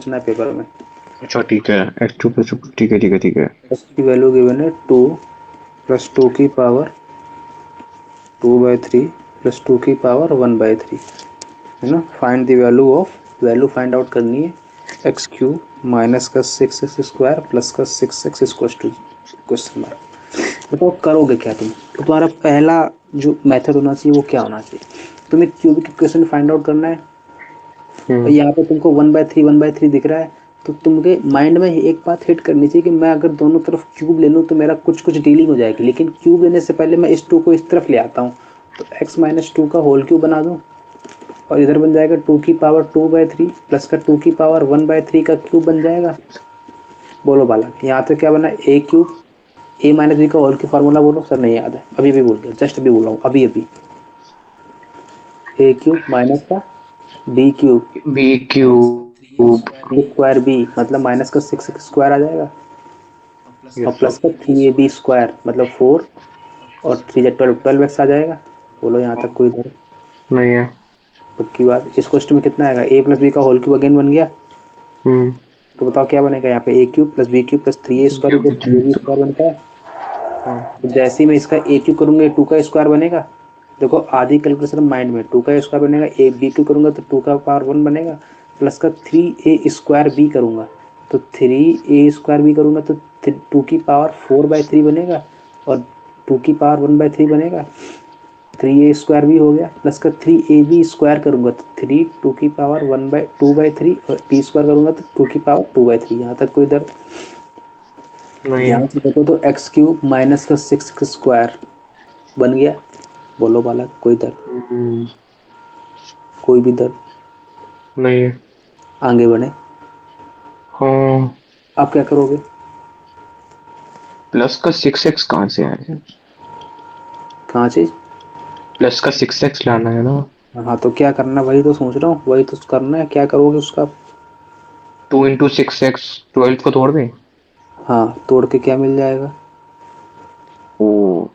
पूछना है पेपर में। अच्छा ठीक है, x2 प्लस, ठीक है ठीक है ठीक है। x की वैल्यू गिवन है 2 प्लस 2 की पावर 2/3 प्लस 2 की पावर 1/3, है ना। Find the value find out करनी है। एक्स क्यूब माइनस का 6x² प्लस का 6x equals to question mark. बताओ करोगे क्या तुम। तो तुम्हारा पहला जो मेथड होना चाहिए वो क्या होना चाहिए, तुम्हें क्यूबिक इक्वेशन फाइंड आउट करना है। और हम्म यहाँ पे तुमको 1/3 दिख रहा है, तो तुमके माइंड में एक बात हिट करनी चाहिए कि मैं अगर दोनों तरफ क्यूब ले लूँ तो मेरा कुछ कुछ डीलिंग हो जाएगी, लेकिन क्यूब लेने से पहले मैं इस 2 को इस तरफ ले आता हूँ। तो x माइनस 2 का होल क्यूब बना दूँ, और इधर बन जाएगा 2 की पावर 2/3 प्लस का 2 की पावर 1/3 का क्यूब बन जाएगा। बोलो बालक, यहाँ तो क्या बना, ए क्यूब, ए माइनस बी का होल की फार्मूला बोलो। सर नहीं याद है, अभी अभी बोल गया, जस्ट अभी बोला हूँ, अभी अभी। ए क्यूब माइनस का b cube b cube. Square b मतलब माइनस का 6x² आ जाएगा, और यस प्लस सर। का 3ab² मतलब 4, और 3 12 आ जाएगा। बोलो यहाँ तक कोई इधर नहीं है। पक्की बात। इस क्वेश्चन में कितना आएगा, ए प्लस बी का होल क्यूब अगेन बन गया। हम्म तो बताओ क्या बनेगा यहाँ पे, a cube plus B cube plus 3a² plus 3b² बनता है। हाँ तो जैसे ही मैं इसका ए क्यूब करूंगा 2 का स्क्वायर बनेगा। देखो आधी कैलकुलेशन माइंड में, 2 का स्क्वायर बनेगा, ए बी क्यूब करूंगा तो 2 का पावर 1 बनेगा, प्लस का 3a² बी करूंगा तो 3a² बी करूंगा तो 2 की पावर 4/3 बनेगा, और 2 की पावर 1/3 बनेगा। 3a² भी हो गया, प्लस का 3ab² करूंगा तो 3 2 की पावर 1/2/3, और b² करूंगा तो 2 की पावर 2/3। यहाँ तक कोई दर्द। नहीं है। ध्यान से देखो तो एक्स क्यूब माइनस का 6x² बन गया। बोलो बालक कोई दर्द, हम्म कोई भी दर्द। नहीं है। आगे बढ़े, हाँ, आप क्या करोगे। प्लस का 6x कहाँ से आया? कहाँ चीज। प्लस का 6x लाना है ना। हाँ तो क्या करना, वही तो सोच रहा हूँ, वही तो करना है, क्या करोगे उसका। 2 × 6x, 12 को तोड़ दे। हाँ तोड़ के क्या मिल जाएगा। ओ,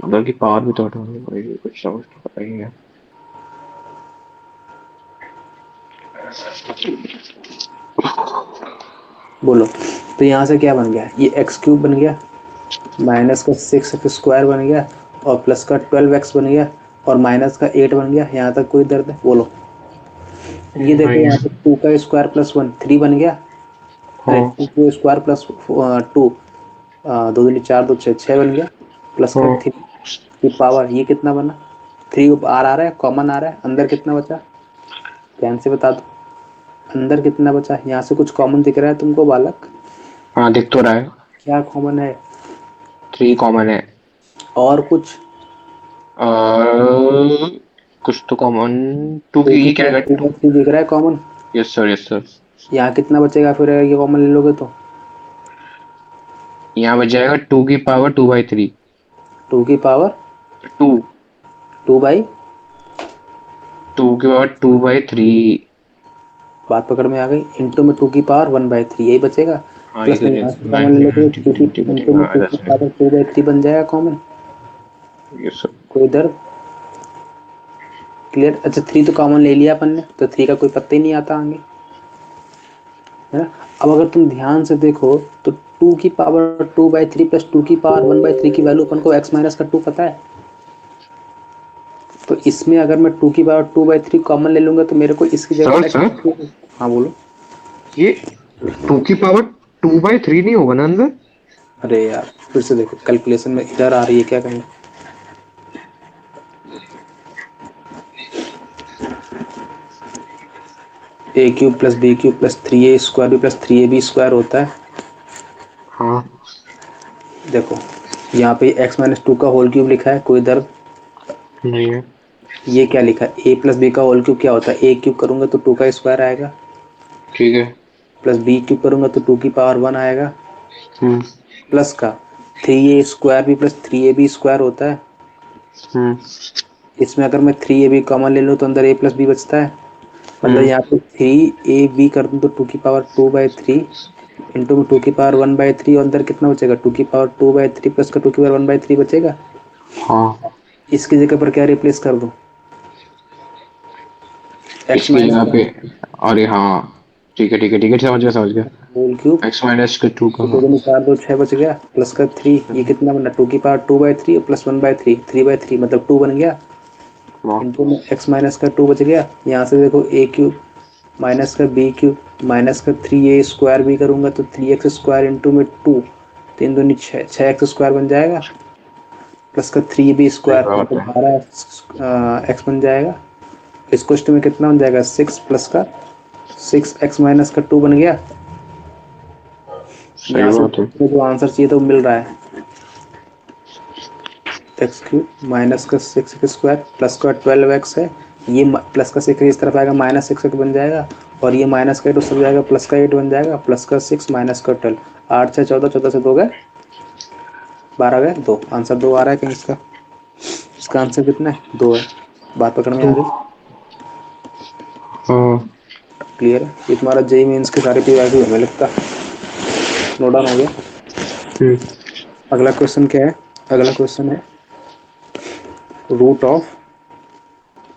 मतलब की पावर भी तोड़ भाई, कुछ समझ तो पता ही है। बोलो, तो यहाँ से क्या बन गया, ये एक्स क्यूब बन गया, माइनस का 6x² बन गया, और प्लस का 12x बन गया, और माइनस का 8 बन गया। यहाँ तक कोई दर्द है, बोलो। ये देखो नहीं यहाँ है। पे 2 का स्क्वायर प्लस 1 3 बन गया। अरे हाँ 2 स्क्वायर प्लस 2, 2 दूनी 4 2 6 6 बन गया, प्लस का हाँ। 3 की पावर, ये कितना बना, 3 आर आ रहा है, कॉमन आ रहा है, अंदर कितना बचा, ध्यान से बता दो। अंदर कितना बचा, यहाँ से कुछ कॉमन दिख रहा है तुमको बालक। हाँ दिख तो रहा है। क्या कॉमन है, 3 कॉमन है। और कुछ। और कुछ तो कॉमन। टू टू की की ये क्या पावर रहेगा, टू। 2/3 दिख रहा है common. Yes sir yes sir. यहाँ कितना बचेगा फिर अगर ये कॉमन ले लोगे तो, यहाँ बच जाएगा 2 की पावर 2/3। 2 की पावर टू। 2/, 2 की पावर 2/3। बात पकड़ में आ गई, इंटू में 2 की पावर 1/3 यही बचेगा। हाँ ये प्लस तो में यहाँ से कॉमन ले लोगे ठीक तो 2 है की ठीक है ठीक इंटू है, में हाँ 2 की that's right। पावर 2/3 बन जाएगा कॉमन। Yes sir. कोई दर्द, क्लियर। अच्छा 3 तो कॉमन ले लिया अपन ने, तो 3 का कोई पत्ता ही नहीं आता आगे, है ना। अब अगर तुम ध्यान से देखो तो 2 की पावर 2/3 प्लस 2 की पावर 1/3 की वैल्यू अपन को x माइनस का 2 पता है। तो इसमें अगर मैं 2 की पावर 2/3 कॉमन ले लूंगा तो मेरे को इसकी सर जगह सर, x। हाँ बोलो। ये 2 की पावर 2/3 नहीं होगा ना अंदर? अरे यार फिर से देखो, कैलकुलेशन में इधर आ रही है क्या कहीं। A cube plus B cube plus 3a² भी प्लस 3ab² होता है। हाँ। देखो यहाँ पे x माइनस 2 का होल क्यूब लिखा है, कोई दर्द। नहीं है। ये क्या लिखा है, ए प्लस बी का होल क्यूब क्या होता है, ए क्यूब करूंगा तो 2 का स्क्वायर आएगा, ठीक है। प्लस बी क्यूब करूंगा तो 2 की पावर 1 आएगा, हम्म प्लस का 3a² भी प्लस 3ab² होता है। हम्म इसमें अगर मैं 3ab कॉमन ले लूँ तो अंदर a प्लस बी बचता है, मतलब हम्म यहाँ पे 3ab कर दूँ तो 2 की पावर 2/3 इंटू में 2 की पावर 1/3, और अंदर कितना बचेगा, 2 की पावर 2/3 प्लस का 2 की पावर 1/3 बचेगा। हाँ। इसकी जगह पर क्या रिप्लेस कर दूँ, एक्स इसकी माइनस जगह पे, अरे हाँ ठीक है ठीक है ठीक है, समझ गया होल क्यूब, एक्स माइनस के 2 का। तो दो दूनी चार, दो छः बच गया, प्लस का 3, ये कितना बना, 2 की पावर 2/3 प्लस 1/3, 3/3 मतलब 2 बन गया, वाह, इंटू में एक्स माइनस का 2 बच गया। यहाँ से देखो ए क्यूब माइनस का बी क्यूब माइनस का 3a² भी करूँगा तो 3x² इंटू में 2, 3 दूनी 6, 6x² बन जाएगा, प्लस का 3b² सही बात मतलब है। 12x बन जाएगा। इस क्वेश्चन में कितना बन जाएगा, 6 प्लस का 6x- का 2 बन गया। सही यहाँ से बात है। जो आंसर चाहिए तो मिल रहा है, x³ माइनस का 6x² प्लस का 12x है, ये प्लस का 6 इस तरफ आएगा, माइनस 6 बन जाएगा, और ये माइनस का 8 उस तरफ जाएगा, प्लस का 8 बन जाएगा, प्लस का 6 माइनस का 12, 8 6 14, 14 से 2 गए 12 गए 2, आंसर 2 आ रहा है कहीं इसका। इसका आंसर कितना है, 2 है। बात पकड़ में आ तो गई, हाँ, क्लियर है। ये तुम्हारा जेई मेंस के सारे पीवाईक्यू हमें लगता है नोट डाउन हो गया। हम्म, अगला क्वेश्चन क्या है, अगला क्वेश्चन है root of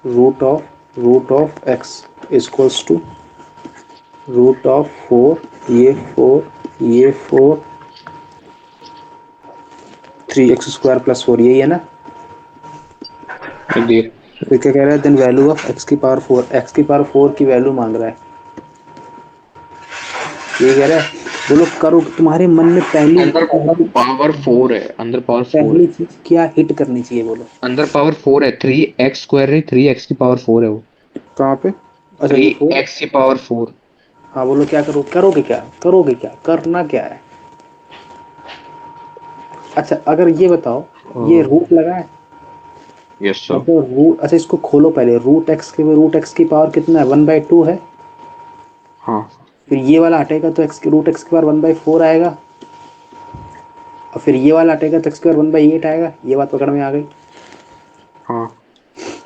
root of x equals to root of 4, ये 4 ये 4 3x² प्लस 4, यही है ना। देख, फिर क्या कह रहा है, then value of x⁴, x⁴ की वैल्यू मांग रहा है, ये कह रहा है। बोलो करो, तुम्हारे मन में अंदर पावर 4 है, अंदर पावर 4 पहली है, चीज क्या हिट करनी चाहिए, बोलो। अंदर पावर 4 है, 3x² है, 3x की पावर 4 है वो, कहाँ पे, अच्छा थ्री ये 4। एक्स की पावर 4। हाँ बोलो क्या करो, करोगे क्या, करोगे क्या, करना क्या है। अच्छा अगर ये बताओ, ये रूट लगा है, यस सर। मतलब रूट, अच्छा इसको खोलो पहले, रूट एक्स की पावर कितना है, 1/2 है। हाँ फिर ये वाला हटेगा तो रूट एक्स की पावर 1/4 आएगा, और फिर ये वाला हटेगा तो एक्स की पावर 1/8 आएगा। ये बात पकड़ में आ गई, हाँ,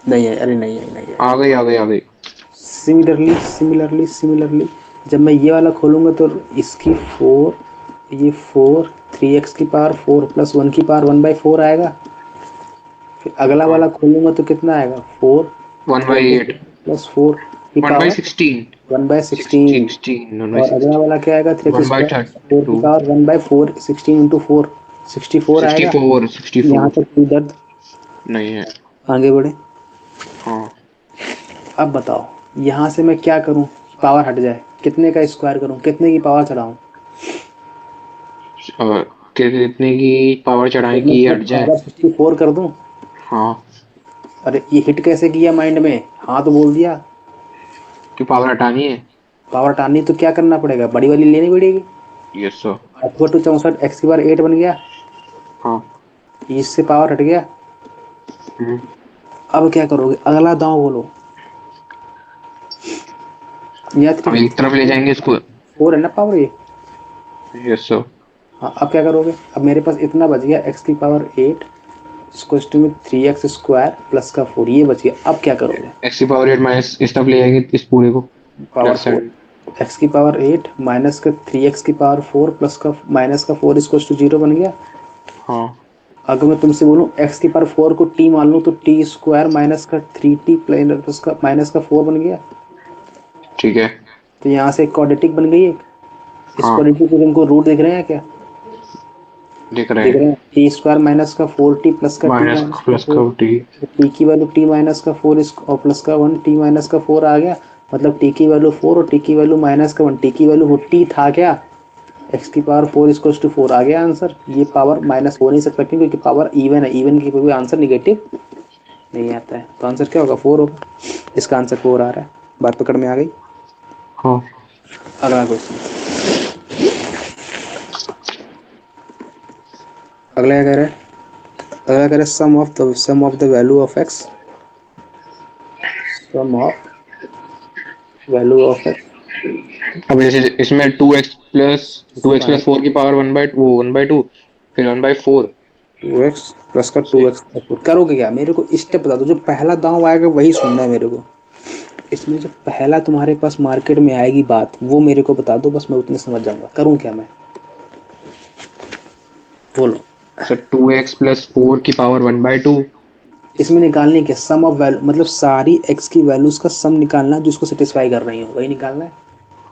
नहीं है, अरे नहीं है, नहीं है। आ गई आ गई आ गई। सिमिलरली जब मैं ये वाला खोलूंगा तो इसकी 4, ये 4, 3x की पावर 4 प्लस 1 की पावर 1/4 आएगा। फिर अगला हाँ, वाला खोलूंगा तो कितना आएगा, 4, 1/8, 4 प्लस 4 की one by power sixteen 1/16, 16, one by और अगला वाला क्या आएगा, 3x one by square thirty 4 की टू पावर 1/4, 16 इंटू 4 64 सिक्सटी आएगा। फोर सिक्सटी यहाँ फोर तक कोई दर्द, नहीं है। आगे बढ़े। हाँ, अब बताओ यहाँ से मैं क्या करूँ, पावर हट जाए, कितने का स्क्वायर करूँ, कितने की पावर चढ़ाऊँ। और कितने की पावर चढ़ाए तो मैं कि हट जाए। पावर 64 कर दूँ। हाँ, अरे ये हिट कैसे किया माइंड में, हाँ तो बोल दिया। कि पावर हटानी है। पावर हटानी तो क्या करना पड़ेगा, बड़ी वाली लेनी पड़ेगी। Yes sir. 8/64, एक्स की बार 8 बन गया, हाँ, इससे पावर हट गया। हम्म, अब क्या करोगे, अगला दांव बोलो, या अब एक तरफ ले जाएंगे इसको। 4 है ना पावर ये। Yes sir. हाँ अब क्या करोगे, अब मेरे पास इतना बच गया, एक्स की पावर 8 इसको में 3x² प्लस का 4, ये बच गया। अब क्या करोगे, एक्स की पावर 8 माइनस इस तरफ ले जाएंगे इस पूरे को, पावर लेफ्ट 4, साइड। एक्स की पावर 8 माइनस का 3x की पावर 4 प्लस का माइनस का 4 0 बन गया। हाँ, अगर मैं तुमसे बोलूँ एक्स की पावर 4 को टी मान लूँ तो t² माइनस का 3t प्लस का माइनस का 4 बन गया। ठीक है। तो यहाँ से एक क्वाड्रेटिक बन गई एक। इस हाँ, क्वाड्रेटिक को तुमको रूट दिख रहे हैं क्या, दिख रहे दिख हैं। रहे हैं, t² माइनस का 4t प्लस का t माइनस माइनस का प्लस 4, का टी। टी की वैल्यू t माइनस का 4 इस और प्लस का 1 t माइनस का 4 आ गया। मतलब t की वैल्यू 4 और t की वैल्यू माइनस का 1, t की वैल्यू वो t था क्या, एक्स की पावर 4 इक्वल्स टू 4 आ गया आंसर। ये पावर माइनस हो नहीं सकता क्योंकि पावर इवन है, इवन की कोई आंसर निगेटिव नहीं आता है। तो आंसर क्या होगा, 4 होगा। इसका आंसर 4 आ रहा है, बात पकड़ में आ गई। हाँ, अगला क्वेश्चन, अगला क्या कह रहा है, अगला कह रहा है sum of the value of x, sum of value of x अब जैसे इसमें 2x प्लस 4 की पावर 1/2, फिर 1/4। 2x प्लस का 2x करोगे क्या, मेरे को स्टेप बता दो, जो पहला दांव आएगा वही सुनना है मेरे को। इसमें जो पहला तुम्हारे पास मार्केट में आएगी बात वो मेरे को बता दो, बस मैं उतने समझ जाऊंगा, करूँ क्या मैं, बोलो। सर 2x प्लस 4 की पावर 1/2, इसमें निकालने के सम ऑफ वैल्यू, मतलब सारी x की वैल्यूज का सम निकालना जिसको सेटिस्फाई कर रही हो वही निकालना है।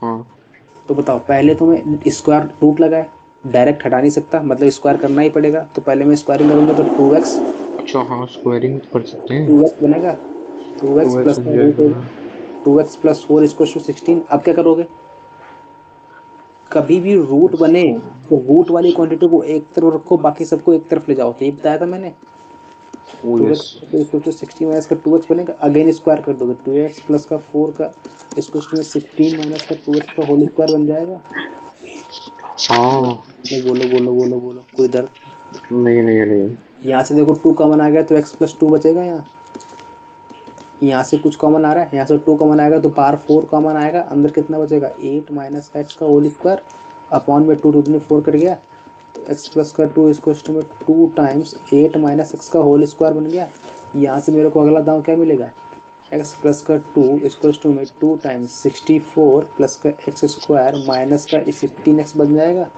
हाँ तो बताओ, पहले तो मैं स्क्वायर रूट लगाए, डायरेक्ट हटा नहीं सकता, मतलब स्क्वायर करना ही पड़ेगा, तो पहले मैं स्क्वायरिंग करूंगा तो 2x, अच्छा, हाँ स्क्वायरिंग कर सकते हैं। 2x बनेगा, 2x 2x प्लस बन का रूट होगा, जाएगा। 2x plus 4 equal to 16। अब क्या करोगे, कभी भी रूट बने तो रूट वाली क्वांटिटी को एक तरफ रखो, बाकी सबको एक तरफ ले जाओ, तो ये बताया था मैंने। ओ टू yes. X equal to 16 minus का 2x बनेगा, अगेन स्क्वायर कर दोगे, 2x प्लस का 4 का इक्वल टू 16 माइनस का 2x का होल स्क्वायर बन जाएगा। हाँ। तो बोलो बोलो बोलो बोलो, कोई दर्द? नहीं नहीं नहीं। यहाँ से देखो 2 कॉमन आ गया तो x प्लस 2 बचेगा, यहाँ से कुछ कॉमन आ रहा है, यहाँ से 2 कॉमन आएगा तो पार 4 कॉमन आएगा, अंदर कितना बचेगा 8 माइनस एक्स का होल स्क्वायर अपॉन में 2 2 4 कट गया, तो x प्लस का 2 इसको में 2 टाइम्स 8 माइनस एक्स का होल स्क्वायर बन गया। यहाँ से मेरे को अगला दाम क्या मिलेगा, x प्लस का 2 इक्वल्स टू में 2 टाइम्स 64 प्लस का एक्स स्क्वायर माइनस का 16x बन जाएगा।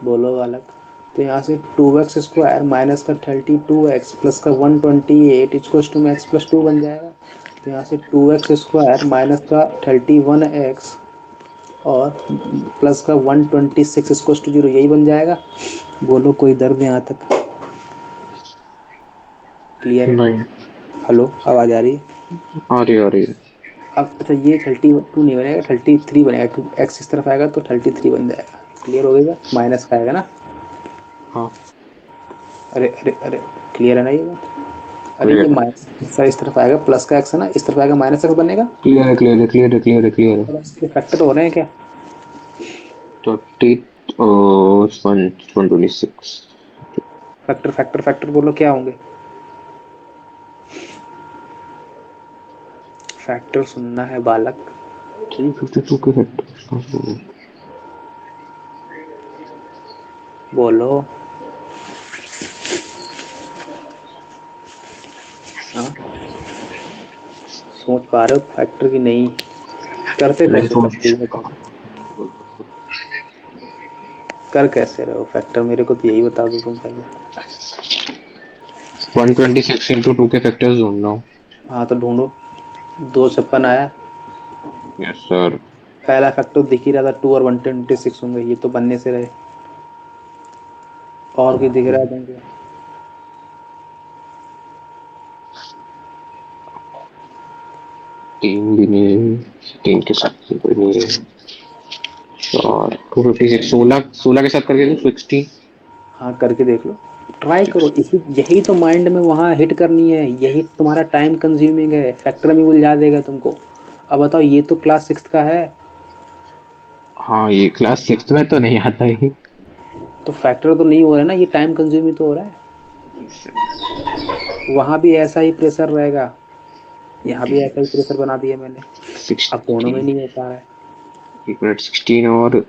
बोलो अलग। तो यहाँ से 2x स्क्वायर माइनस का 32x प्लस का 128 इक्वल्स टू में x प्लस 2 बन जाएगा। तो यहाँ से 2x स्क्वायर माइनस का 31x और प्लस का 126 इक्वल्स टू 0, यही बन जाएगा। बोलो कोई दर्द यहाँ तक? क्लियर है? नहीं। हेलो, आवाज़ आ रही है? आ रही है। अब अच्छा, ये 32 नहीं बनेगा, 33 बनेगा, क्योंकि x इस तरफ आएगा तो 33 बन जाएगा। क्लियर हो गया? माइनस का आएगा ना? हाँ अरे अरे अरे, क्लियर है ना ये बात? अरे ये क्लियर है। माइनस का इस तरफ आएगा, प्लस का एक्स है ना, इस तरफ आएगा माइनस एक्स बनेगा। क्लियर है क्लियर है क्लियर है क्लियर है क्लियर है। अब इसके फैक्टर हो रहे हैं क्या? 30 और 126। फैक्टर फैक्टर फैक्टर बोलो क्या होंगे? फैक्टर सुनना है बालक। 352 के फैक्टर। बोलो। हाँ, सोच पा रहे हो फैक्टर की? नहीं करते नहीं कैसे सोच। फैक्टर, ये बताओ। कर कैसे रहे हो फैक्टर, मेरे को तो यही बता दो तुम पहले। 126 इंटू 2 के फैक्टर्स ढूंढ रहा हूँ। हाँ तो ढूंढो। 256 आया। Yes sir. पहला फैक्टर दिख ही रहा था, 2 और 126 होंगे, ये तो बनने से रहे। और भी दिख रहा है तुमको? 3 भी नहीं, 3 के साथ कोई नहीं है। और 256, 16 के साथ करके दो 16। हाँ करके देख लो, ट्राई करो, इसी यही तो माइंड में वहाँ हिट करनी है, यही तुम्हारा टाइम कंज्यूमिंग है, फैक्टर में उलझा देगा तुमको। अब बताओ, ये तो क्लास 6 का है, हाँ ये क्लास 6 में तो नहीं आता है। तो फैक्टर तो नहीं हो रहा है ना, ये टाइम कंज्यूमिंग तो हो रहा है। वहाँ भी ऐसा ही प्रेशर रहेगा, यहाँ भी ऐसा ही प्रेशर बना दिया मैंने। अब दोनों 16, में नहीं हो पा रहा है। एक मिनट 16 और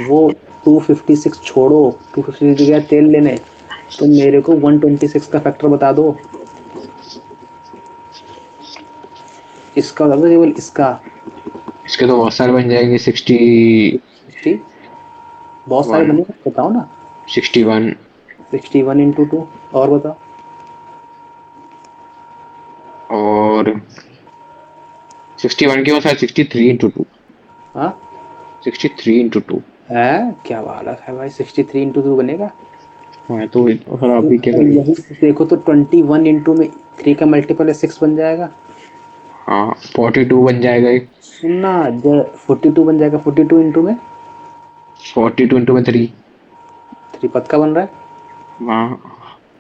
वो 256 छोड़ो, 256 की जगह तेल लेने, तो मेरे को 126 का फैक्टर बता दो। इसका बता दो, केवल इसका। इसके तो बहुत सारे बन जाएंगे। 61, 60, बहुत सारे बनेगा, बताओ ना। 61 61 इंटू 2, और बताओ। और 61 के बाद शायद 63 इंटू 2। हाँ 63 इंटू 2। है, क्या बालक है भाई, 63 इंटू 2 बनेगा। हाँ तो फिर आप ही क्या और करेंगे। यही देखो तो 21 इंटू में 3 का मल्टीपल है 6 बन जाएगा। हाँ 42 बन जाएगा एक। सुनना, 42 बन जाएगा, 42 इंटू में 42 इंटू में 3। 3 पक्का बन रहा है। हाँ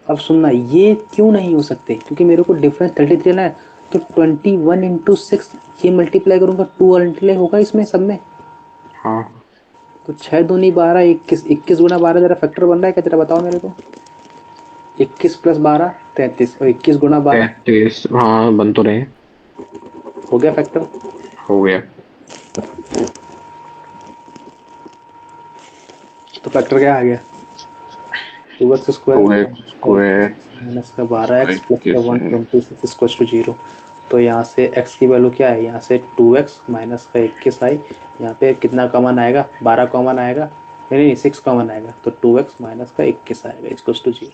अब सुनना, ये क्यों नहीं हो सकते, क्योंकि मेरे को डिफरेंस 33 लेना है, तो 21 इंटू 6 ये मल्टीप्लाई करूंगा, 2 मल्टीप्लाई होगा इसमें सब में, हाँ। तो 6 दूनी 12, 21, 21 गुना 12 जरा फैक्टर बन रहा है क्या, जरा बताओ मेरे को। 21 प्लस 12 33, और 21 गुना 12 33, हाँ बन तो रहे। हो गया फैक्टर। हो गया। तो फैक्टर क्या आ गया, 2x two square x square minus का 12x प्लस का है। 126 इक्वल्स टू 0। तो यहाँ से x की वैल्यू क्या है, यहाँ से 2x माइनस का 21 आई, यहाँ पे कितना कॉमन आएगा, 12 कॉमन आएगा, नहीं 6 कॉमन आएगा तो 2x माइनस का 21 आएगा इक्वल्स टू 0।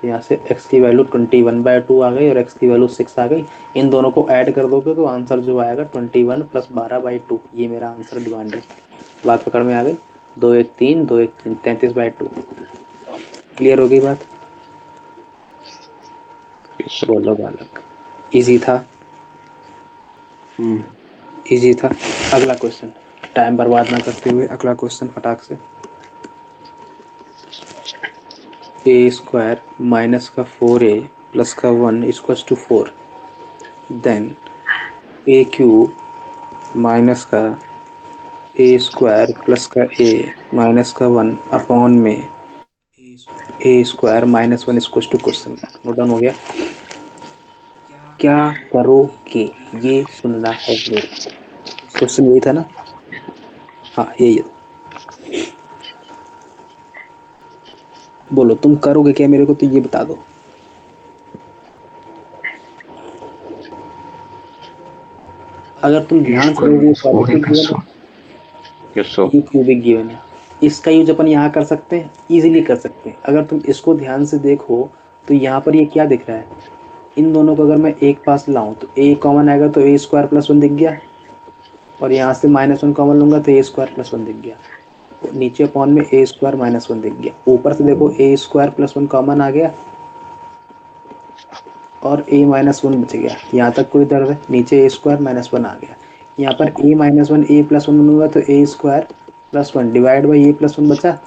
तो यहाँ से x की वैल्यू 21/2 आ गई और x की वैल्यू 6 आ गई। इन दोनों को ऐड कर दोगे तो आंसर जो आएगा 21 + 12/2। ये मेरा आंसर डिमांड है। बात पकड़ में आ गई। 2 1 3 2 1 3 33/2। क्लियर हो गई बात? बोलो बालक। इजी था? इजी था। अगला क्वेश्चन, टाइम बर्बाद ना करते हुए अगला क्वेश्चन फटाक से। a² माइनस का 4a प्लस का 1 equals to 4। Then a³ minus का a² प्लस का a माइनस का 1 अपॉन में a² minus 1 equals to question. Note down हो गया? क्या करोगे ये सुनना है मेरे को। क्वेश्चन यही था ना? हाँ यही है। बोलो तुम करोगे क्या मेरे को, तो ये बता दो। अगर तुम ध्यान से देखोगे क्वाड्रेटिक गिवन है, ये क्यूबिक गिवन है। इसका यूज अपन यहाँ कर सकते हैं, इजीली कर सकते हैं। अगर तुम इसको ध्यान से देखो तो यहाँ पर ये क्या दिख रहा है, इन दोनों को अगर मैं एक पास लाऊं तो a कॉमन आएगा तो a² + 1 दिख गया, और यहाँ से -1 कॉमन लूंगा तो a² + 1 दिख गया। नीचे अपॉन में a² - 1 दिख गया। ऊपर से देखो a² + 1 कॉमन आ गया और a - 1 बच गया। यहाँ तक कोई दर्द है? नीचे a² - 1 आ गया। यहाँ पर a - 1 a + 1 होगा तो a² + 1 डिवाइड बाई a + 1 बचा।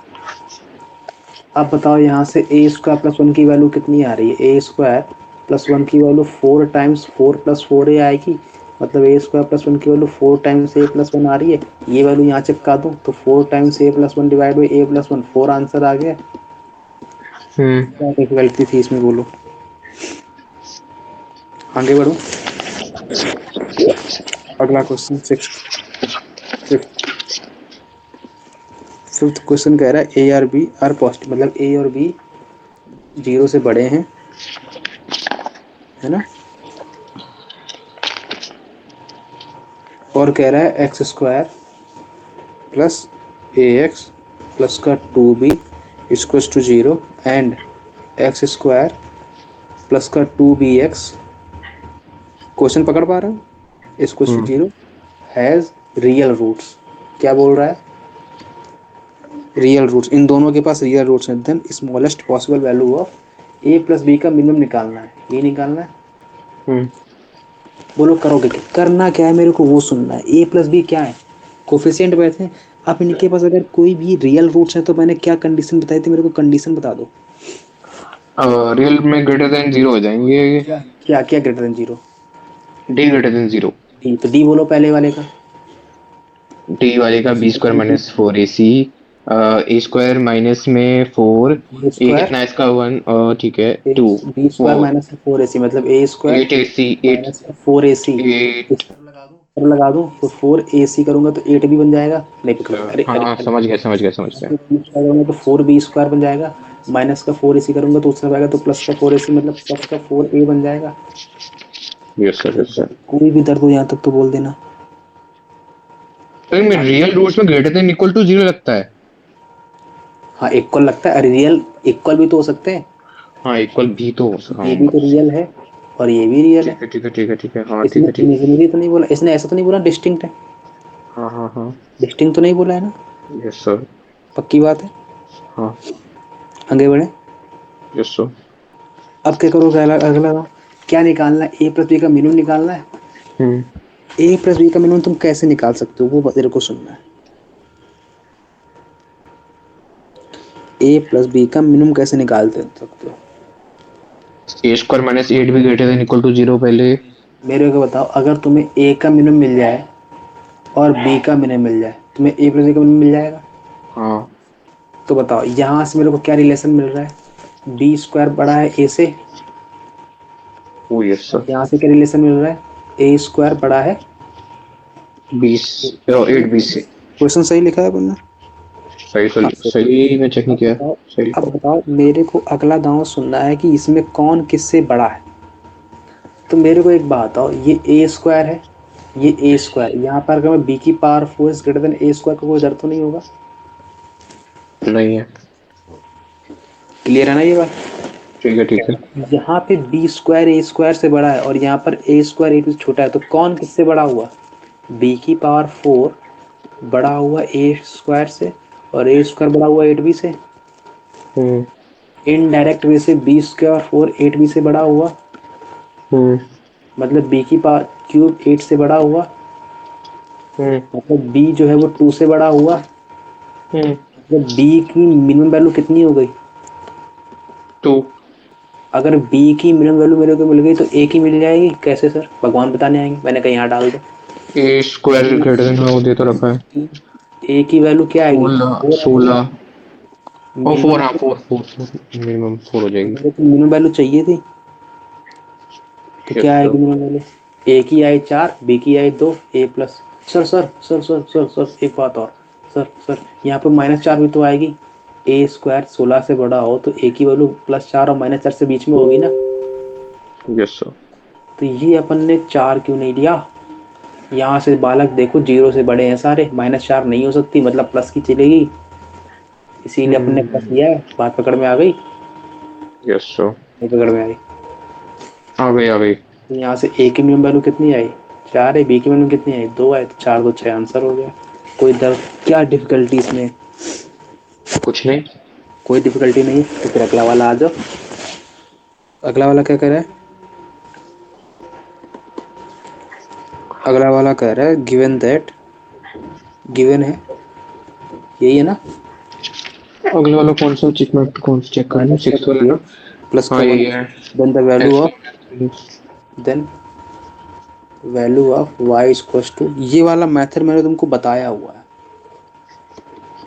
अब बताओ यहाँ से a² + 1 की वैल्यू कितनी आ रही है? a² + 1 की वैल्यू 4 टाइम्स 4 + 4a आएगी। मतलब a² + 1 की वैल्यू 4 टाइम्स a + 1 आ रही है। ये वैल्यू यहाँ चिपका दूं तो 4 times a + 1 divide by a + 1 4 answer आ गया। क्या डिफिकल्टी थी इसमें बोलो? आगे बढ़ो। अगला क्वेश्चन फिफ्थ क्वेश्चन कह रहा है ए और बी आर पॉजिटिव, मतलब ए और बी 0 से बड़े हैं, है ना? और कह रहा है x² + ax प्लस का 2b equals to 0 and x² plus का 2bx। क्वेश्चन पकड़ पा रहे हो? Equals to 0 has real roots. क्या बोल रहा है? Real roots. इन दोनों के पास रियल रूट्स हैं। Then smallest possible value of a + b का मिनिमम निकालना है। ये निकालना है। बोलो करोगे क्या? करना क्या है मेरे को वो सुनना है। a + b क्या है? कोफिशिएंट बैठे हैं। अब इनके पास अगर कोई भी रियल रूट्स है तो मैंने क्या कंडीशन बताई थी, मेरे को कंडीशन बता दो। रियल में ग्रेटर देन 0 हो जाएंगे। क्या क्या greater than 0? D greater than 0। D, तो डी बोलो पहले वाले का। डी वाले का b² - 4ac, a² माइनस में 4, ये a² कितना है इसका 1, ठीक है 2, b² - 4ac मतलब a² 8ac, 8 - 4ac। 8। लगा दूं तो 4ac करूंगा तो 8 भी बन जाएगा। नहीं पकड़ो, अरे अरे हाँ अरे, समझ गया समझ गया समझ गया। करूंगा तो 4b² बन जाएगा। माइनस का 4ac करूंगा तो उससे आएगा तो प्लस का 4ac मतलब प्लस का 4a बन जाएगा। Yes sir yes sir. कोई भी दर्द हो यहाँ तक तो बोल देना। तो में रियल रूट्स में ग्रेटर देन इक्वल टू 0 लगता है। हाँ इक्वल लगता है। अरे रियल इक्वल भी तो हो सकते हैं। हाँ इक्वल भी तो हो सकता ये हूँ भी तो बस। रियल है और ये भी रियल है। ठीक है ठीक है ठीक है ठीक है, हाँ ठीक इसने है ठीक है। इमेजिनरी तो नहीं बोला, इसने ऐसा तो नहीं बोला डिस्टिंक्ट है। हाँ हाँ हाँ। डिस्टिंक्ट तो नहीं बोला है ना? Yes sir. पक्की बात है। हाँ। आगे बढ़े। Yes sir. अब क्या करोगे? अगला क्या निकालना है? a + b का मिनिमम निकालना है। a + b का मिनिमम तुम कैसे निकाल सकते हो वो तेरे को सुनना है। a + b का मिनिमम कैसे निकाल सकते हो? a² - 8 भी ग्रेटर देन इक्वल टू 0 पहले। मेरे को बताओ, अगर तुम्हें a का मिनिमम मिल जाए और b का मिनिमम मिल जाए, तुम्हें a + b का मिनिमम मिल जाएगा। हाँ। तो बताओ यहाँ से मेरे को क्या रिलेशन मिल रहा है? b² बड़ा है a से, ओ यस और सर। यहाँ से क्या रिलेशन मिल रहा है? a² बड़ा है 20 8 20 से। क्वेश्चन सही लिखा है अपन ने? सही हाँ सही सही। सही में चेक नहीं अब किया। बताओ, सही लिखा। मेरे को अगला दांव सुनना है कि इसमें कौन किससे बड़ा है। तो मेरे को एक बात बताओ, ये a² है, ये a²। यहाँ पर अगर मैं b की पावर 4 > a² का कोई डर तो नहीं होगा? नहीं है। क्लियर है ना ये बात? ठीक है। यहाँ पे बी स्क्वायर ए स्क्वायर से बड़ा है और यहाँ पर ए स्क्वायर ए से छोटा है, तो कौन किससे बड़ा हुआ? बी की पावर 4 बड़ा हुआ ए स्क्वायर से और ए स्क्वायर बड़ा हुआ 8b से। इनडायरेक्ट वे से बी स्क्वायर 4 8b से बड़ा हुआ, मतलब बी की पावर क्यूब 8 से बड़ा हुआ, मतलब बी जो है वो 2 से बड़ा हुआ, मतलब बी की मिनिमम वैल्यू कितनी हो गई? 2। अगर बी की मिनिमम वैल्यू मेरे को मिल गई तो ए की मिल जाएगी। कैसे सर? भगवान बताने आएंगे, मैंने कहीं यहाँ डाल दो। ए स्क्वायर ग्रेटर देन वो दे तो रखा है। ए की वैल्यू क्या आएगी? 16 और 4। हाँ, मिनिमम 4 मिनिमम 4 हो जाएगी। मेरे को मिनिमम वैल्यू चाहिए थी, तो यस क्या आएगी सर। Minimum value? ए की आई 4, बी की आई 2, ए प्लस। सर एक बात और। सर यहाँ पे -4 भी तो आएगी। ए स्क्वायर 16 से बड़ा हो तो ए की वैल्यू +4 और -4 से बीच में होगी ना। Yes sir. तो ये अपन ने 4 क्यों नहीं लिया? यहाँ से बालक देखो 0 से बड़े हैं सारे, -4 नहीं हो सकती, मतलब प्लस की चलेगी, इसीलिए अपन ने प्लस लिया है। बात पकड़ में आ गई? Yes sir. नहीं पकड़ में आई? आ गई। तो यहाँ से ए की मिनिमम वैल्यू कितनी आई? 4 है। बी की मिनिमम कितनी आई? 2 आई। तो 4 2 6 आंसर हो गया। कोई दर क्या डिफिकल्टी इसमें? कुछ नहीं। कोई डिफिकल्टी नहीं है। तो फिर अगला वाला आ जाओ। अगला वाला क्या कह रहा है? अगला वाला कह रहा है गिवन दैट, गिवन है, यही है ना? अगले वाला कौन सा चेक करना? 6 वाला ना? प्लस का हाँ, 1, यही है। Then the value x of, then value of y equals to, ये वाला मेथड मैंने तुमको बताया हुआ है,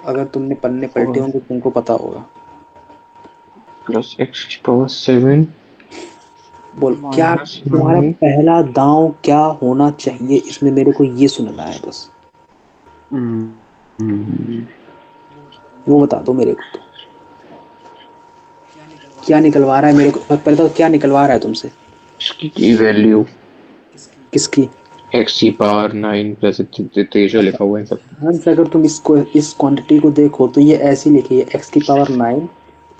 अगर तुमने पन्ने पलटे होंगे तो तुमको पता होगा। प्लस x⁻7 बोल क्या माइनस तुम्हारा 9। पहला दांव क्या होना चाहिए इसमें, मेरे को ये सुनना है बस, वो बता दो मेरे को। तो क्या निकलवा रहा है मेरे को पहले तो, क्या निकलवा रहा है तुमसे? इसकी वैल्यू किसकी? x⁻9 प्लस जो लिखा हुआ है सब। हाँ, अगर तुम इसको इस क्वांटिटी को देखो तो ये ऐसी लिखी है x⁻9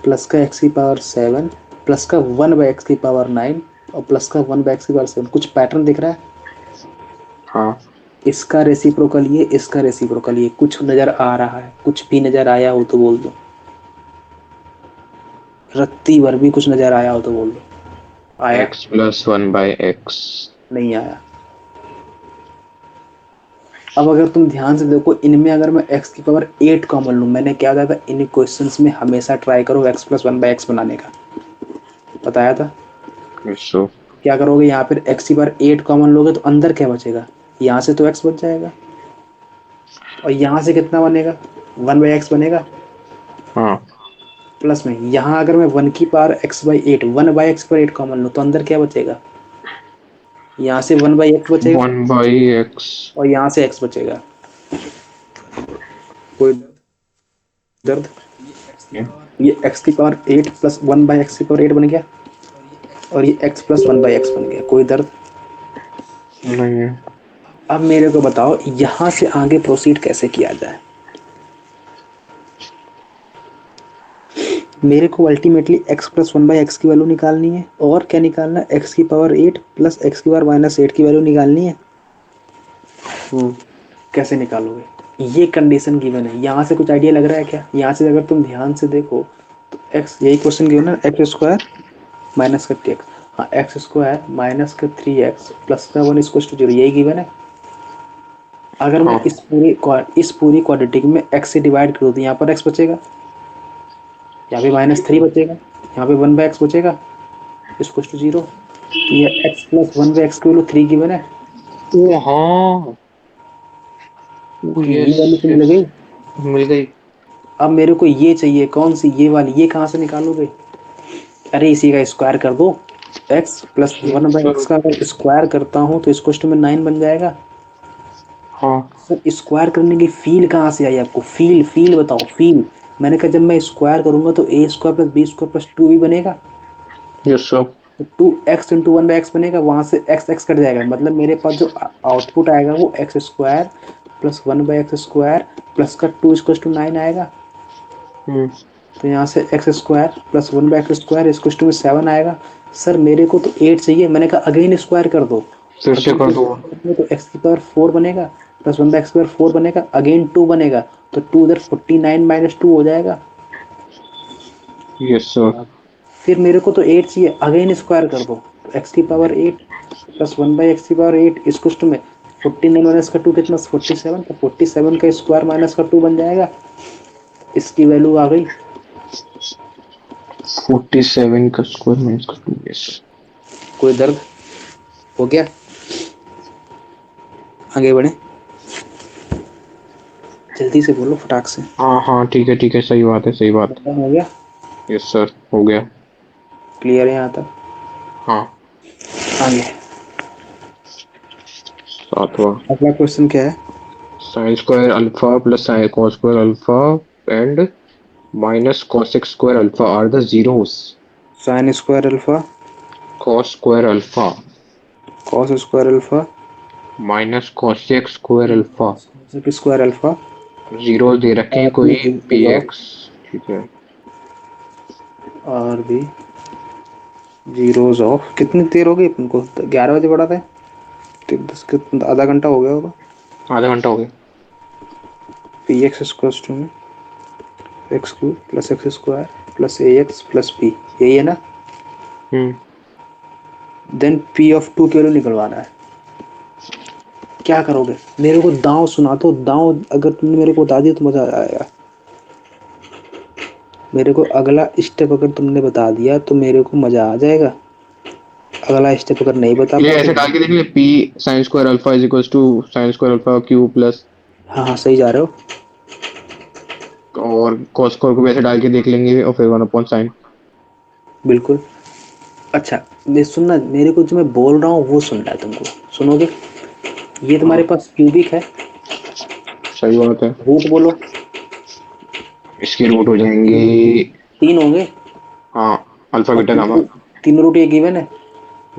प्लस का x⁻7 प्लस का 1/x⁻9 और प्लस का 1/x⁻7। कुछ पैटर्न दिख रहा है? हाँ। इसका रेसिप्रोकल ये, इसका रेसिप्रोकल ये, कुछ नजर आ रहा है? कुछ भी नजर आया हो तो बोल दो, रत्ती भर भी कुछ नजर आया हो तो बोल दो। आया? x+1/x। नहीं आया। अब अगर तुम ध्यान से देखो, इनमें अगर मैं x⁸ कॉमन लूँ, मैंने क्या कहा था इन क्वेश्चंस में हमेशा ट्राई करो x+1/x बनाने का, बताया था। सो क्या करोगे यहाँ पर x⁸ कॉमन लोगे तो अंदर क्या बचेगा? यहाँ से तो x बच जाएगा और यहाँ से कितना बनेगा? 1/x बनेगा। हाँ। प्लस में यहाँ अगर मैं 1/x/8 1/x/8 कॉमन लूँ तो अंदर क्या बचेगा? यहाँ से 1/x बचेगा 1/x। और यहाँ से x बचेगा। कोई दर्द? ये x⁸ प्लस 1/x⁸ बन गया और ये x प्लस 1/x बन गया। कोई दर्द नहीं है। अब मेरे को बताओ यहाँ से आगे प्रोसीड कैसे किया जाए। मेरे को अल्टीमेटली x प्लस 1/x की वैल्यू निकालनी है और क्या निकालना है? x⁸ प्लस x⁻−8 की वैल्यू निकालनी है। कैसे निकालोगे? ये कंडीशन गिवन है। यहाँ से कुछ आइडिया लग रहा है क्या? यहाँ से अगर तुम ध्यान से देखो तो x, यही क्वेश्चन गिवन है, x² माइनस का 3x, हाँ x² माइनस का 3x प्लस का 1 इक्वल टू 0, यही गिवन है। अगर मैं इस पूरी क्वाड्रेटिक में x से डिवाइड करूँ तो यहाँ पर x बचेगा, यहाँ पे -3 बचेगा, यहाँ पे 1/x बचेगा, इक्वल टू 0। तो ये x प्लस 1/x की वैल्यू 3 गिवन है। ओ हाँ। ये यस वैल्यू तो मिल गई। मिल गई। अब मेरे को ये चाहिए, कौन सी? ये वाली। ये कहाँ से निकालोगे? अरे इसी का स्क्वायर कर दो। x प्लस 1/x का अगर स्क्वायर करता हूँ तो इक्वल टू में 9 बन जाएगा। हाँ। सर स्क्वायर करने की फील कहाँ से आई आपको? फील बताओ, फील। मैंने कहा जब मैं स्क्वायर करूंगा तो a² प्लस b² प्लस 2 भी बनेगा, यस सर। तो 2x इंटू 1/x बनेगा, वहां से x कट जाएगा, मतलब मेरे पास जो आउटपुट आएगा वो x² प्लस 1/x² प्लस का 2 इक्वल टू 9 आएगा। तो यहाँ से एक्स स्क्वायर प्लस 1/x² इसको में 7 आएगा। सर मेरे को तो 8 चाहिए, मैंने कहा अगेन स्क्वायर कर दो। फिर से कर दो। तो x⁴ बनेगा प्लस 1/x² 4 बनेगा, अगेन 2 बनेगा, तो 2 उधर 49 - 2 हो जाएगा। Yes sir. फिर मेरे को तो 8 चाहिए, अगेन स्क्वायर कर दो, तो x⁴ 8 प्लस 1/x⁴ इसको में 49 - 2 कितना 47, तो 47 का स्क्वायर माइनस का 2 बन जाएगा। इसकी वैल्यू आ गई 47 का स्क्वायर माइनस का 2। यस। कोई दर्द हो गया? आगे बढ़े, जल्दी से बोलो फटाक से। हाँ हाँ ठीक है सही बात है सही बात। खत्म हो गया? यस सर हो गया। क्लियर है यहाँ तक? हाँ। आगे सातवां। अगला क्वेश्चन क्या है? Sine square alpha plus sine cos square alpha and minus cosec square alpha are the zeros. Sine square alpha cos square alpha cos square alpha minus cosec square alpha square alpha zero दे रखे हैं कोई P x. ठीक है। और भी zeros of कितनी देर हो गई अपन को? 11 बजे पढ़ा था, तो 10 आधा घंटा हो गया होगा। आधा घंटा हो गया। पी एक्स स्क्वायर में x³ plus x² plus ax plus b, यही है ना? देन p ऑफ 2 की वैल्यू निकलवाना है। क्या करोगे? मेरे को दांव सुना दो, दांव अगर तुमने मेरे को बता दिया तो मजा आएगा। मेरे को अगला स्टेप अगर तुमने बता दिया तो मेरे को मजा आ जाएगा। अगला स्टेप अगर नहीं बता ये पाए ऐसे तो डाल के देख ले p sine square alpha is equal to sine square alpha q plus हाँ हाँ सही जा रहे हो। और cos स्क्वायर को भी ऐसे डाल के देख लेंगे और फिर 1/sin। बिल्कुल। अच्छा मैं सुनना, मेरे को जो मैं बोल रहा हूँ वो सुनना है तुमको, सुनोगे? ये तुम्हारे हाँ पास क्यूबिक है, सही बात है। रूट बोलो। इसके रूट हो जाएंगे। 3 होंगे हाँ अल्फा और बीटा गामा तीन रूट ये गिवन है,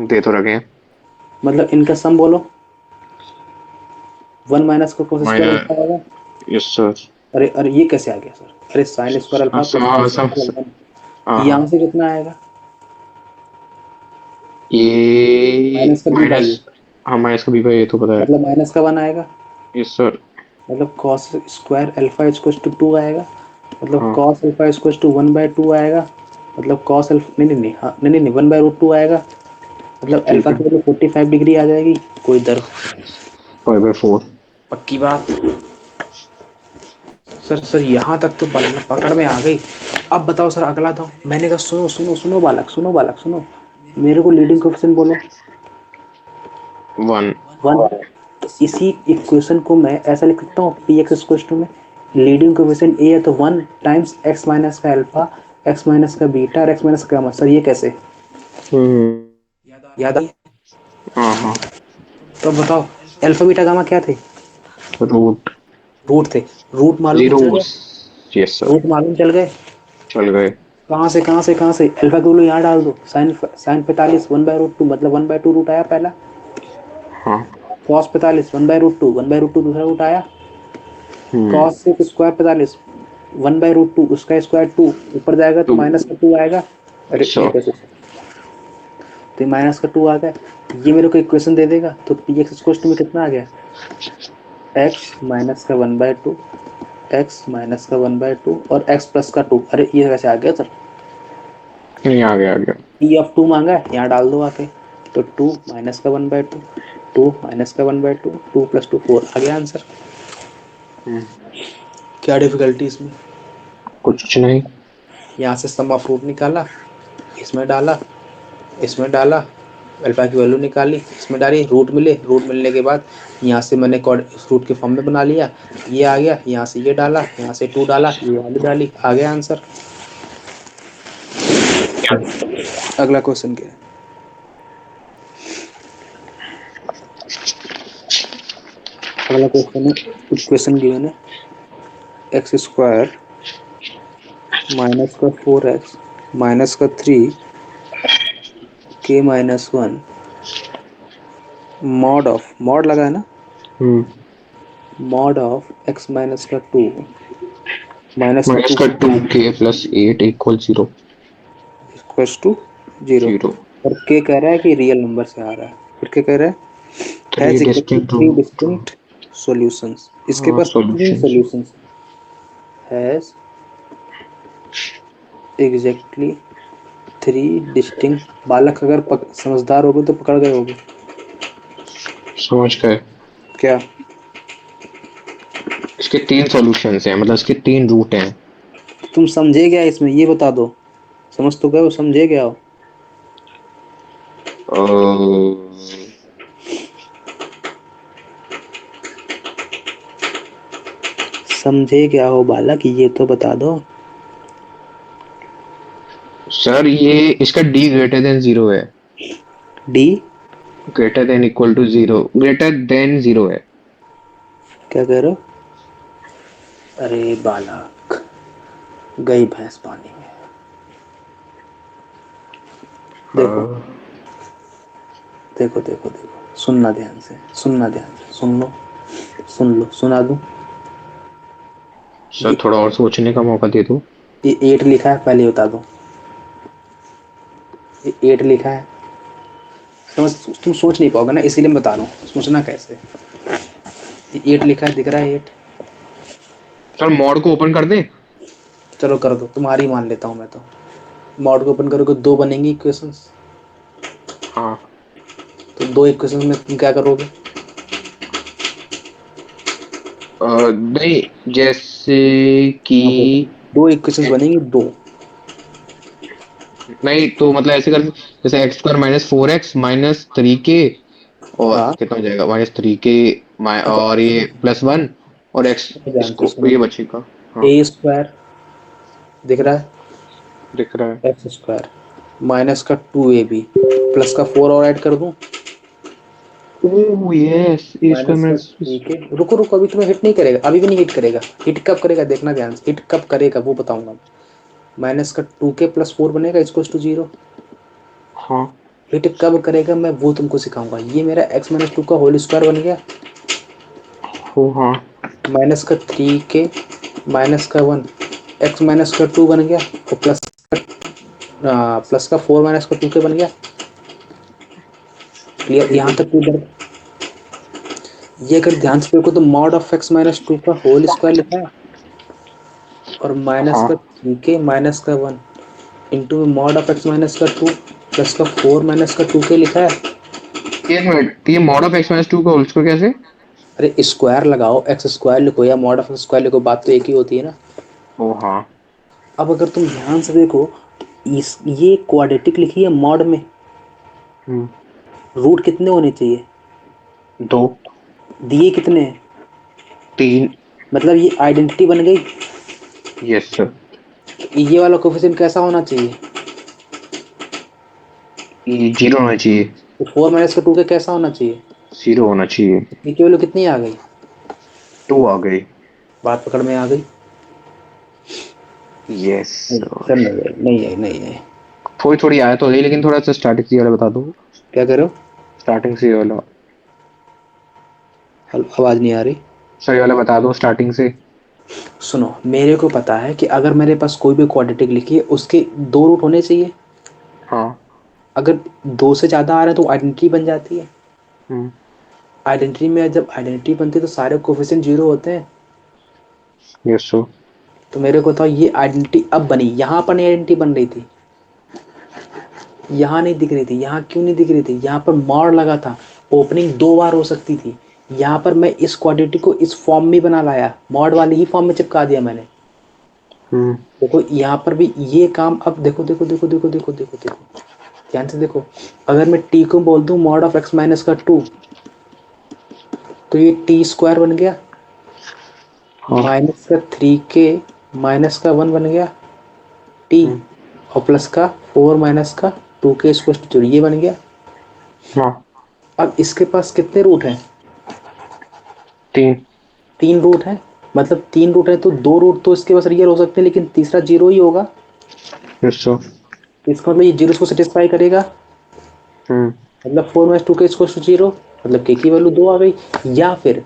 दे तो रखे हैं। मतलब इनका सम बोलो। 1 माइनस का कोस स्क्वायर माइनस। अल्फा आएगा। Yes sir. अरे अरे ये कैसे आ गया सर? अरे साइन स्क्वायर अल्फा प्लस हाँ कॉस सब स्क्वायर अल्फा, हाँ हाँ यहाँ से कितना आएगा? ये माइनस का बी बाई माइनस। ए, हाँ माइनस का भी भाई ये तो पता है। मतलब माइनस का 1 आएगा, यस सर। मतलब cos square alpha equal to 2 आएगा, मतलब हाँ कॉस अल्फा इक्वल टू 1/2 आएगा, मतलब कॉस अल्फा नहीं नहीं नहीं हाँ नहीं नहीं नहीं 1/√2 आएगा, मतलब ठीक अल्फा है। की वैल्यू 45 डिग्री आ जाएगी। कोई दर्द? 5/4। पक्की बात? सर सर यहाँ तक तो पकड़ में आ गई। अब बताओ सर अगला दो। मैंने कहा सुनो सुनो सुनो बालक, सुनो बालक सुनो, मेरे को लीडिंग कोएफिशिएंट बोलो। 1। 1। तो इसी इक्वेशन को मैं ऐसा लिख सकता हूँ पी एक्स इक्वल टू में लीडिंग कोएफिशिएंट ए है तो 1 टाइम्स एक्स माइनस का अल्फा, एक्स माइनस का बीटा और एक्स माइनस का गामा। सर ये कैसे याद आई? हाँ हाँ। तो बताओ अल्फा बीटा गामा क्या थे? रूट रूट थे। रूट मालूम जीरो। चल गए? Yes sir. रूट मालूम चल गए? चल गए। कहाँ से कहाँ से कहाँ से? अल्फा की वैल्यू यहाँ डाल दो, साइन साइन 45 1/√2 मतलब 1/2 रूट आया पहला, हाँ। कॉस 45 1/√2 1/√2 दूसरा रूट आया, हम्म। कॉस से स्क्वायर 45 1/√2 उसका स्क्वायर 2 ऊपर जाएगा तो 2। माइनस का 2 आएगा। अरे ये सर कैसे? तो माइनस का 2 आ गया, ये मेरे को इक्वेशन दे देगा। तो पी एक्स इक्वल टू में कितना आ गया? एक्स माइनस का 1/2, एक्स माइनस का 1/2 और एक्स प्लस का 2। अरे ये कैसे आ गया सर? नहीं आ गया आ गया। पी ऑफ 2 मांगा है, यहाँ डाल दो आके। तो 2 माइनस का 1/2, 2 माइनस का 1/2, 2 + 2 4 आ गया आंसर। क्या डिफिकल्टी इसमें? कुछ नहीं। यहाँ से सम ऑफ रूट निकाला, इसमें डाला, इसमें डाला, अल्फा की वैल्यू निकाली, इसमें डाली, रूट मिले, रूट मिलने के बाद यहाँ से मैंने रूट के फॉर्म में बना लिया, ये आ गया, यहाँ से ये डाला, यहाँ से 2 डाला, ये वैल्यू डाली, आ गया आंसर। अगला क्वेश्चन क्या है? अगला क्वेश्चन है, क्वेश्चन गिवन है x² माइनस का 4x माइनस का 3 k minus 1 mod of, mod लगा है ना, मॉड ऑफ x माइनस का 2 माइनस का माइनस का 2k plus 8 equal 0 equals to 0। 0 और के कह रहा है कि रियल नंबर से आ रहा है, फिर क्या कह रहा है, three has exactly distinct 3 distinct solutions, इसके पास 3 solutions solutions has exactly 3 distinct. बालक अगर समझदार होगे तो पकड़ गए होगे। समझ गए। क्या? इसके 3 सॉल्यूशंस हैं, मतलब इसके 3 रूट हैं। तुम समझे क्या इसमें, ये बता दो। समझ तो गए हो, समझे क्या हो? समझे क्या हो बालक, ये तो बता दो। सर ये इसका d ग्रेटर देन 0 है। D? Greater than equal to 0, greater than 0 है। क्या कह रहे हो? अरे बालक, गई भैंस पानी में। देखो देखो देखो देखो, सुनना ध्यान से, सुनना ध्यान से, सुन लो, सुन लो, सुना दूं। सर ये थोड़ा और सोचने का मौका दे दो। ये 8 लिखा है, पहले बता दो। ये 8 लिखा है, समझ, तुम सोच नहीं पाओगे ना, इसीलिए मैं बता रहा हूँ सोचना कैसे। ये 8 लिखा है, दिख रहा है 8? सर मॉड को ओपन कर दे। चलो कर दो, तुम्हारी मान लेता हूँ मैं तो। मॉड को ओपन करोगे 2 बनेंगी इक्वेशंस। हाँ। तो 2 इक्वेशंस में तुम क्या करोगे? नहीं, जैसे कि हाँ देखो, 2 इक्वेशंस बनेंगी, 2। नहीं तो मतलब ऐसे कर, जैसे x square minus 4x minus 3k, और हाँ कितना हो जाएगा माइनस 3k, अच्छा, और ये प्लस 1, और x, ध्यान से इसको सुनो। ये बचेगा। हाँ, ए स्क्वायर दिख रहा है, दिख रहा है। एक्स स्क्वायर माइनस का 2ab प्लस का 4 और ऐड कर दूं, ओह यस, ए स्क्वायर माइनस का माइनस। 3k। रुको रुको, अभी तुम्हें हिट नहीं करेगा, अभी भी नहीं हिट करेगा। हिट कब करेगा देखना ध्यान से, हिट कब करेगा वो बताऊंगा। माइनस का 2k प्लस 4 बनेगा इक्वल टू 0। हाँ। हिट कब करेगा मैं वो तुमको सिखाऊंगा। ये मेरा x माइनस 2 का होल स्क्वायर बन गया, हो हाँ। माइनस का 3k माइनस का 1, x माइनस का 2 बन गया, और प्लस का 4 माइनस का 2k बन गया। क्लियर ठीक यहाँ है। तक? क्लियर? ये अगर ध्यान से देखो तो मॉड ऑफ x माइनस 2 का होल स्क्वायर लिखा है, और माइनस हाँ, का 3k माइनस का 1 into mod of x minus का 2 प्लस का 4 माइनस का 2k लिखा है। एक मिनट, ये मॉड ऑफ एक्स माइनस 2 का होल स्क्वायर कैसे? अरे स्क्वायर लगाओ, एक्स स्क्वायर लिखो या मॉड ऑफ स्क्वायर लिखो, बात तो एक ही होती है ना। ओ हाँ। अब अगर तुम ध्यान से देखो, इस ये क्वाड्रेटिक लिखी है मॉड में, हम्म, रूट कितने होने चाहिए? 2, दिए कितने हैं? 3। मतलब ये आइडेंटिटी बन गई। Yes sir. ये वाला कोफिशिएंट कैसा होना चाहिए? ये 0 होना चाहिए। तो 4 माइनस का 2k कैसा होना चाहिए? 0 होना चाहिए। ये की वैल्यू कितनी आ गई? 2 आ गई। बात पकड़ में आ गई? यस नहीं सर। सर, नहीं है, नहीं है, नहीं है। थोड़ी थोड़ी आया तो नहीं, लेकिन थोड़ा सा स्टार्टिंग से ये वाला बता दो। क्या करो? स्टार्टिंग से ये वाला। आवाज नहीं आ रही। सर ये वाला बता दो स्टार्टिंग से। सुनो, मेरे को पता है कि अगर मेरे पास कोई भी क्वाड्रेटिक लिखी है उसके 2 रूट होने चाहिए। हाँ। अगर 2 से ज़्यादा आ रहे हैं तो आइडेंटिटी बन जाती है। हम्म। आइडेंटिटी में जब आइडेंटिटी बनती है तो सारे कोफिशिएंट 0 होते हैं। Yes sir. तो मेरे को था ये आइडेंटिटी अब बनी, यहाँ पर नहीं आइडेंटिटी बन रही थी, यहाँ नहीं दिख रही थी। यहाँ क्यों नहीं दिख रही थी? यहाँ पर मॉड लगा था, ओपनिंग 2 बार हो सकती थी। यहाँ पर मैं इस क्वाड्रेटिक को इस फॉर्म में बना लाया, मॉड वाली ही फॉर्म में चिपका दिया मैंने। हम्म। देखो यहाँ पर भी ये काम, अब देखो देखो देखो देखो देखो देखो देखो, ध्यान से देखो। अगर मैं टी को बोल दूं मॉड ऑफ एक्स माइनस का 2, तो ये टी स्क्वायर बन गया, हाँ। माइनस का 3k माइनस का 1 बन गया टी, हम्म। और प्लस का 4 माइनस का 2k स्क्वायर, तो ये बन गया। हाँ। अब इसके पास कितने रूट हैं? 3। 3 रूट हैं। मतलब 3 रूट है तो 2 रूट तो इसके पास रियल हो सकते हैं, लेकिन तीसरा 0 ही होगा। Yes sir. इसका मतलब ये 0 को सेटिस्फाई करेगा। हम्म। मतलब 4 माइनस 2k इक्वल्स टू 0, मतलब k की वैल्यू 2 आ गई। या फिर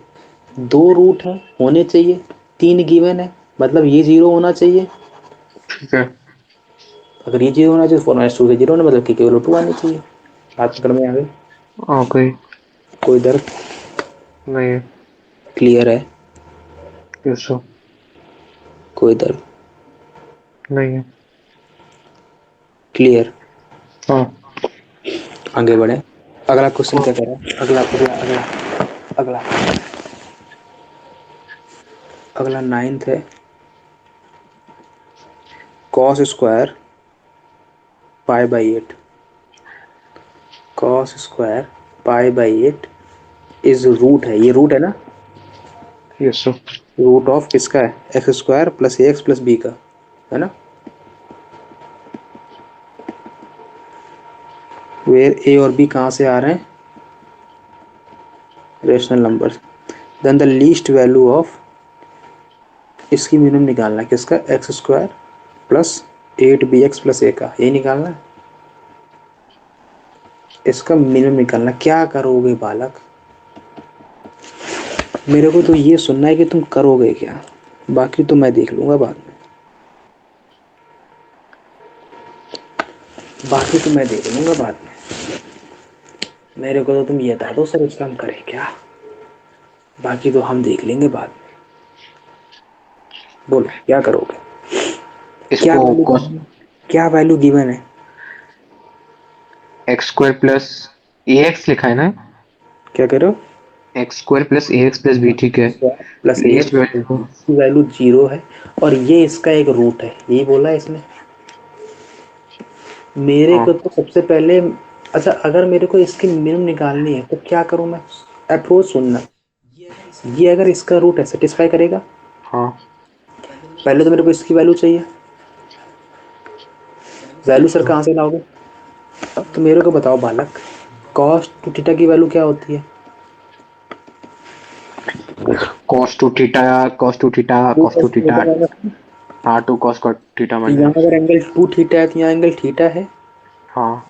2 रूट है होने चाहिए, 3 गिवन है, मतलब ये 0 होना चाहिए। ठीक है। अगर ये 0 होना चाहिए 4 - 2 से 0 होना, मतलब कि केवल 2 आनी चाहिए। बात पकड़ में आ गई? ओके। कोई दर्द? नहीं है। क्लियर है? Yes sir. कोई दर्द? नहीं है। क्लियर? हाँ। आगे बढ़े। अगला क्वेश्चन को क्या कह रहा है? अगला अगला अगला अगला अगला 9th है। Cos square π/8। Cos square π/8 is root है, ये रूट है ना? Yes sir. रूट ऑफ किसका है? x² + ax + b का, है ना? वेयर a और b कहाँ से आ रहे हैं? Rational number. Then the least value of, इसकी मिनिमम निकालना है किसका? x² + 8bx + a का, यही निकालना है। इसका मिनिमम निकालना। क्या करोगे बालक? मेरे को तो ये सुनना है कि तुम करोगे क्या, बाकी तो मैं देख लूंगा बाद में। बाकी तो मैं देख लूंगा बाद में। मेरे को तो तुम ये बता दो सर इसका हम करें क्या, बाकी तो हम देख लेंगे बाद में। बोलो क्या करोगे? क्या इसको वैल्यू cos क्या वैल्यू गिवन है? x² प्लस ax लिखा है ना। क्या कह रहे हो? x² plus ax plus b, ठीक है। प्लस ए लीस्ट वैल्यू। की वैल्यू 0 है और ये इसका एक रूट है, यही बोला है इसने। मेरे हाँ। को तो सबसे पहले, अच्छा अगर मेरे को इसकी मिनिमम निकालनी है तो क्या करूं मैं? अप्रोच सुनना। ये अगर इसका रूट है सेटिस्फाई करेगा। हाँ। पहले तो मेरे को इसकी वैल्यू चाहिए। वैल्यू सर कहाँ से लाओगे? अब तो मेरे को बताओ बालक, कॉस टू थीटा की वैल्यू क्या होती है? cos two theta two cos cos two two theta. Theta minus. हाँ, 2 cos थीटा तो यहाँ माइनस। अगर एंगल टू थीटा है तो यहाँ एंगल थीटा है। हाँ।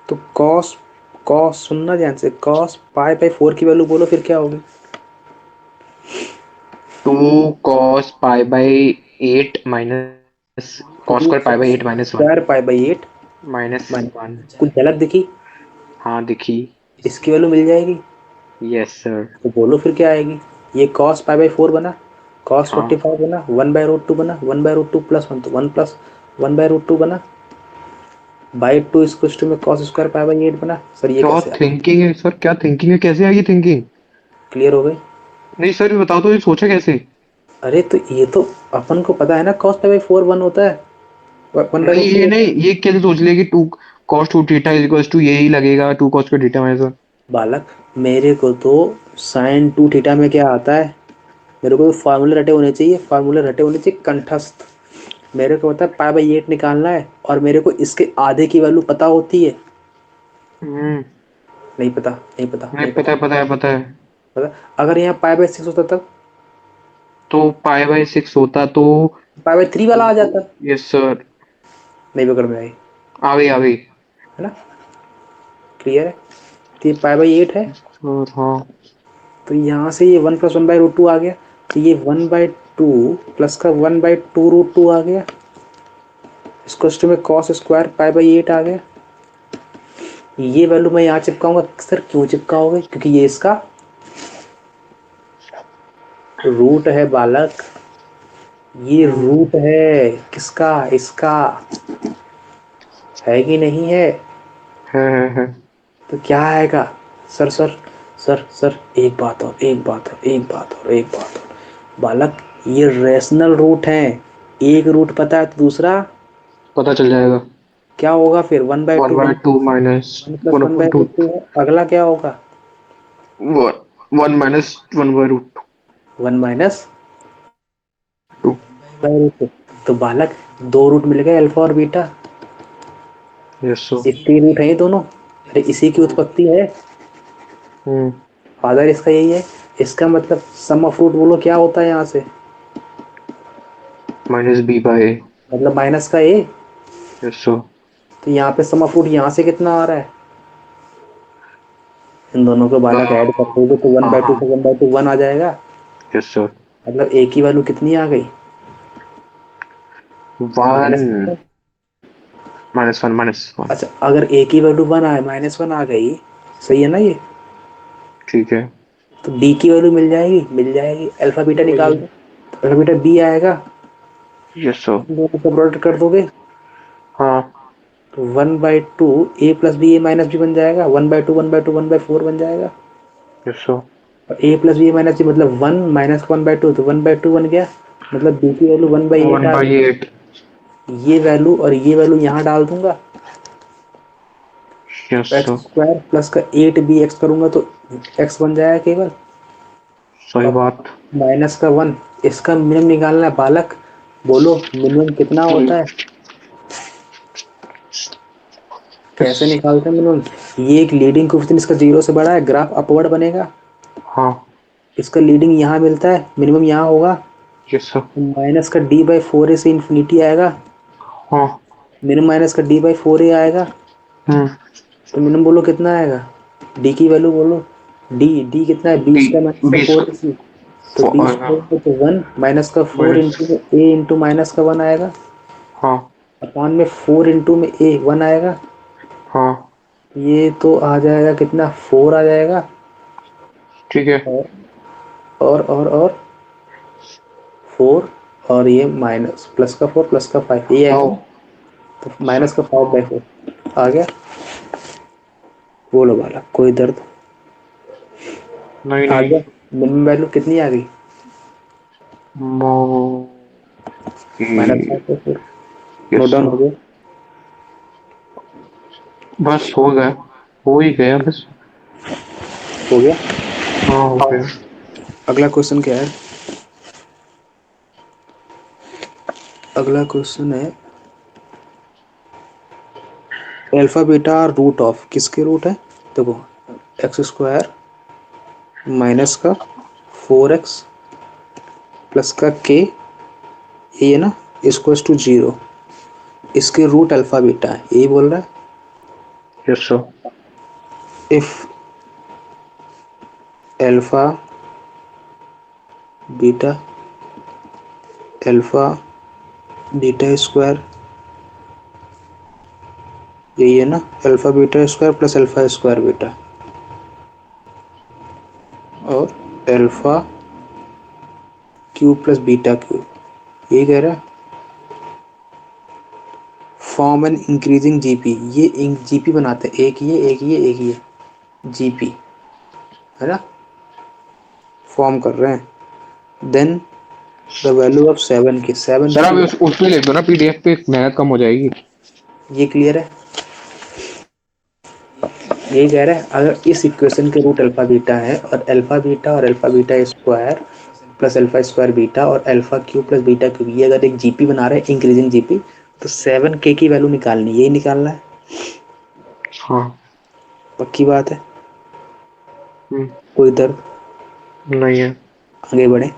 तो कॉस, कॉस सुनना ध्यान से, कॉस π/4 की वैल्यू बोलो फिर क्या होगी? 2 cos π/8 minus cos two square π/8 minus 1 square π/8 minus minus 1। कुछ झलक दिखी? हाँ, दिखी। इसकी वैल्यू मिल जाएगी। Yes sir. तो बोलो फिर क्या आएगी? ये कॉस π/4 बना, कॉस हाँ। 45 बना, 1/√2 बना, 1/√2 + 1 तो 1 + 1/√2 बना, बाई 2 इक्वल्स टू में कॉस स्क्वायर π/8 बना। सर ये क्या कैसे आया? थिंकिंग है सर, क्या थिंकिंग है, कैसे आई थिंकिंग? क्लियर हो गई? नहीं सर, ये बताओ तो, ये सोचा कैसे? अरे तो ये तो अपन को पता है ना, कॉस π/4 1 होता है, वन बाई नहीं, रूट टू ये होता नहीं, है। ये कैसे सोच लिया कि 2 cos two theta is equals to यही लगेगा 2 cos स्क्वायर थीटा माइनस 1। बालक मेरे को तो साइन टू थीटा में क्या आता है, मेरे को तो फार्मूले रटे होने चाहिए, फार्मूले रटे होने चाहिए कंठस्थ। मेरे को पता है π/8 निकालना है और मेरे को इसके आधे की वैल्यू पता होती है। हम्म। नहीं पता, नहीं पता, नहीं, नहीं पता पता, है, पता है, पता है। पता। अगर यहाँ π/6 होता तब तो π/6 होता तो। π/3 वाला आ जाता। Yes sir. नहीं पकड़ में आई, आ गई, आ गई। है ना? क्लियर है? तो ये π/8 है। सर हाँ। तो यहाँ से ये 1 + 1/√2 आ गया। तो ये 1/2 प्लस का 1/2√2 आ गया। इसको में कॉस स्क्वायर π/8 आ गया। ये वैल्यू मैं यहाँ चिपकाऊंगा। सर क्यों चिपकाओगे? क्योंकि ये इसका रूट है बालक, ये रूट है किसका? इसका। है कि नहीं है? है। तो क्या आएगा? सर सर सर एक बात और, एक बात और, एक बात और, एक बात और बालक, ये रेशनल रूट है। एक रूट पता है तो दूसरा पता चल जाएगा। क्या होगा फिर? 1/2 बना, 1/2 माइनस 1 + 1/2। 1/√2 है। अगला क्या होगा? 1 माइनस 1/√2। 1 माइनस √2। तो बालक दो रूट मिल गए, अल्फा और बीटा। Yes sir. इतनी रूट है ये दोनों। अरे इसी की उत्पत्ति है, हम्म। फादर इसका यही है। इसका मतलब सम ऑफ रूट बोलो क्या होता है यहाँ से? Minus b/a। मतलब माइनस का ए। Yes sir. तो यहाँ पे सम ऑफ रूट यहाँ से कितना आ रहा है? इन दोनों को बालक ऐड कर दोगे तो वन हाँ बाई टू हाँ। से 1/2 1 आ जाएगा। Yes sir. मतलब ए की वैल्यू कितनी आ गई? 1 -1 अच्छा, अगर ए की वैल्यू 1 आए, -1 आ गई, सही है ना ये, ठीक है। तो डी की वैल्यू मिल जाएगी, मिल जाएगी। अल्फा बीटा निकाल दो, तो अल्फा बीटा बी आएगा, यस सर। दोनों को प्रोडक्ट कर दोगे हाँ तो 1/2 ए प्लस बी ए माइनस बी बन जाएगा, 1/2 1/2 1/4 बन जाएगा। Yes sir. और ए प्लस बी माइनस बी मतलब 1 माइनस 1/2, तो 1/2 बन गया, मतलब बी की वैल्यू 1/8 वन आ बाई गई। एट ये वैल्यू और ये वैल्यू यहाँ डाल दूंगा, यस तो एक्स सर। स्क्वायर प्लस का 8 बी एक्स करूंगा तो एक्स बन जाएगा केवल, सही और बात। माइनस का 1, इसका मिनिमम निकालना है बालक। बोलो मिनिमम कितना होता है, कैसे यस। निकालते हैं मिनिमम। ये एक लीडिंग कोएफिशिएंट इसका 0 से बड़ा है, ग्राफ अपवर्ड बनेगा। हाँ इसका लीडिंग यहाँ मिलता है, मिनिमम यहाँ होगा, यस सर। माइनस का d/4a से इन्फिनिटी आएगा, हाँ। मिनिमम माइनस का d/4a आएगा। हम्म। तो मिनिमम बोलो कितना आएगा, डी की वैल्यू बोलो, डी कितना है, बी बी स्क्वायर माइनस का 20 फोर ए सी, तो बी स्क्वायर तो 1 माइनस का 4 माइनस। इंटू में ए इंटू माइनस का 1 आएगा, हाँ अपॉन में 4 इंटू में ए 1 आएगा। हाँ ये तो आ जाएगा कितना, 4 आ जाएगा। ठीक है। और और 4, और ये माइनस प्लस का 4 प्लस का 5 ये आओ। आएगा, तो माइनस का 5/4 आ गया। बोलो वाला कोई दर्द नहीं आ नहीं। गया। मिनिमम वैल्यू कितनी आ गई, मो -5/4। Note yes down sir. हो गया। बस हो गया। हो ही गया बस। हो गया। हाँ हो गया। अगला क्वेश्चन क्या है, अगला क्वेश्चन है अल्फा बीटा रूट ऑफ, किसके रूट है, देखो एक्स स्क्वायर माइनस का 4x प्लस का के, ये है ना, इक्वल्स टू 0, इसके रूट अल्फा बीटा है, यही बोल रहा है। Yes sir. If alpha beta, alpha beta square, यही है ना, alpha beta square plus alpha square beta, और alpha cube plus beta cube, यही कह रहा है। फॉर्म एन इंक्रीजिंग जीपी, ये जीपी बनाते हैं, एक ये एक ये एक ये, जीपी है ना, फॉर्म कर रहे हैं। देन द वैल्यू ऑफ 7 की, 7 सर आप की, उसमें लिख दो ना, पीडीएफ पे मेहनत कम हो जाएगी। ये क्लियर है। यही कह रहा है, अगर इस इक्वेशन के रूट अल्फा बीटा है, और alpha beta square plus alpha square beta और alpha cube plus beta cube, ये अगर एक जीपी बना रहे हैं इंक्रीजिंग जीपी, तो 7k की वैल्यू निकालनी, यही निकालना है। हाँ। पक्की बात है, हम्म। कोई दर्द, नहीं है। आगे बढ़े।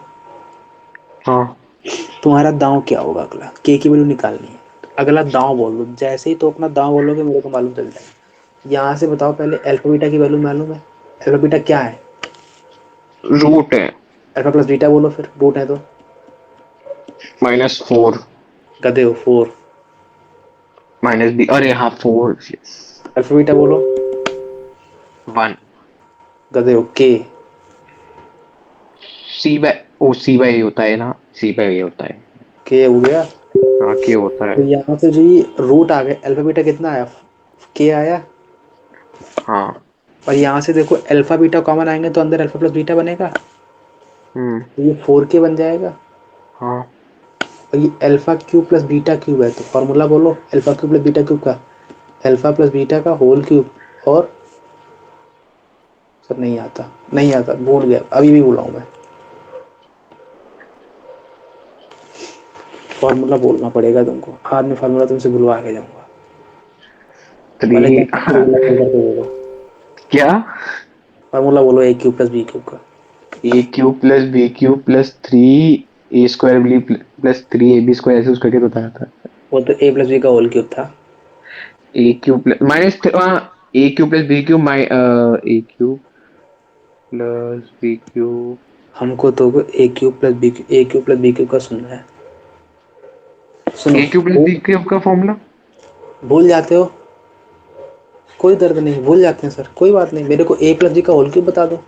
हाँ। तुम्हारा दांव क्या होगा, अगला के की वैल्यू निकालनी है, अगला दांव बोल दो, जैसे ही तो अपना दांव बोलोगे मेरे को मालूम चल जाएगा। यहाँ से बताओ पहले, अल्फा बीटा की वैल्यू मालूम है, अल्फा बीटा क्या है, रूट है अल्फा प्लस बीटा बोलो, फिर रूट है तो -4 गधे हो 4, माइनस बी, अरे हाँ 4 अल्फा बीटा बोलो 1 गधे हो के, सी बाई होता है ना, सी बाई होता है। के हो गया। हाँ के होता है। तो यहाँ से जो ये रूट आ गए, अल्फा बीटा कितना आया, के आया। हाँ। और यहाँ से देखो अल्फा बीटा कॉमन आएंगे तो अंदर अल्फा प्लस बीटा बनेगा, हम्म। तो ये 4k बन जाएगा। हाँ। और ये alpha cube plus beta cube है, तो फॉर्मूला बोलो alpha cube plus beta cube का, अल्फा प्लस बीटा का होल क्यूब, और सर नहीं आता, नहीं आता, भूल गया, अभी भी भूला हूँ मैं, फॉर्मूला बोलना पड़ेगा तुमको, बाद में फॉर्मूला तुमसे भुलवा के जाऊंगा। पहले 3 करके बोलो, क्या, फॉर्मूला बोलो a cube plus B cube का। A cube plus B cube plus 3 a square b plus 3 ab square, ऐसे उसका क्या बताया था। वो तो ए प्लस बी का होल क्यूब था। ए क्यूब प्लस माइनस, हाँ a cube plus B cube A cube plus B cube. हमको तो ए क्यूब प्लस बी क्यूब का सुनना है। सुनो, a cube plus B cube का फॉर्मूला भूल जाते हो, कोई दर्द नहीं, भूल जाते हैं सर, कोई बात नहीं, मेरे को ए प्लस बी का होल क्यूब बता दो,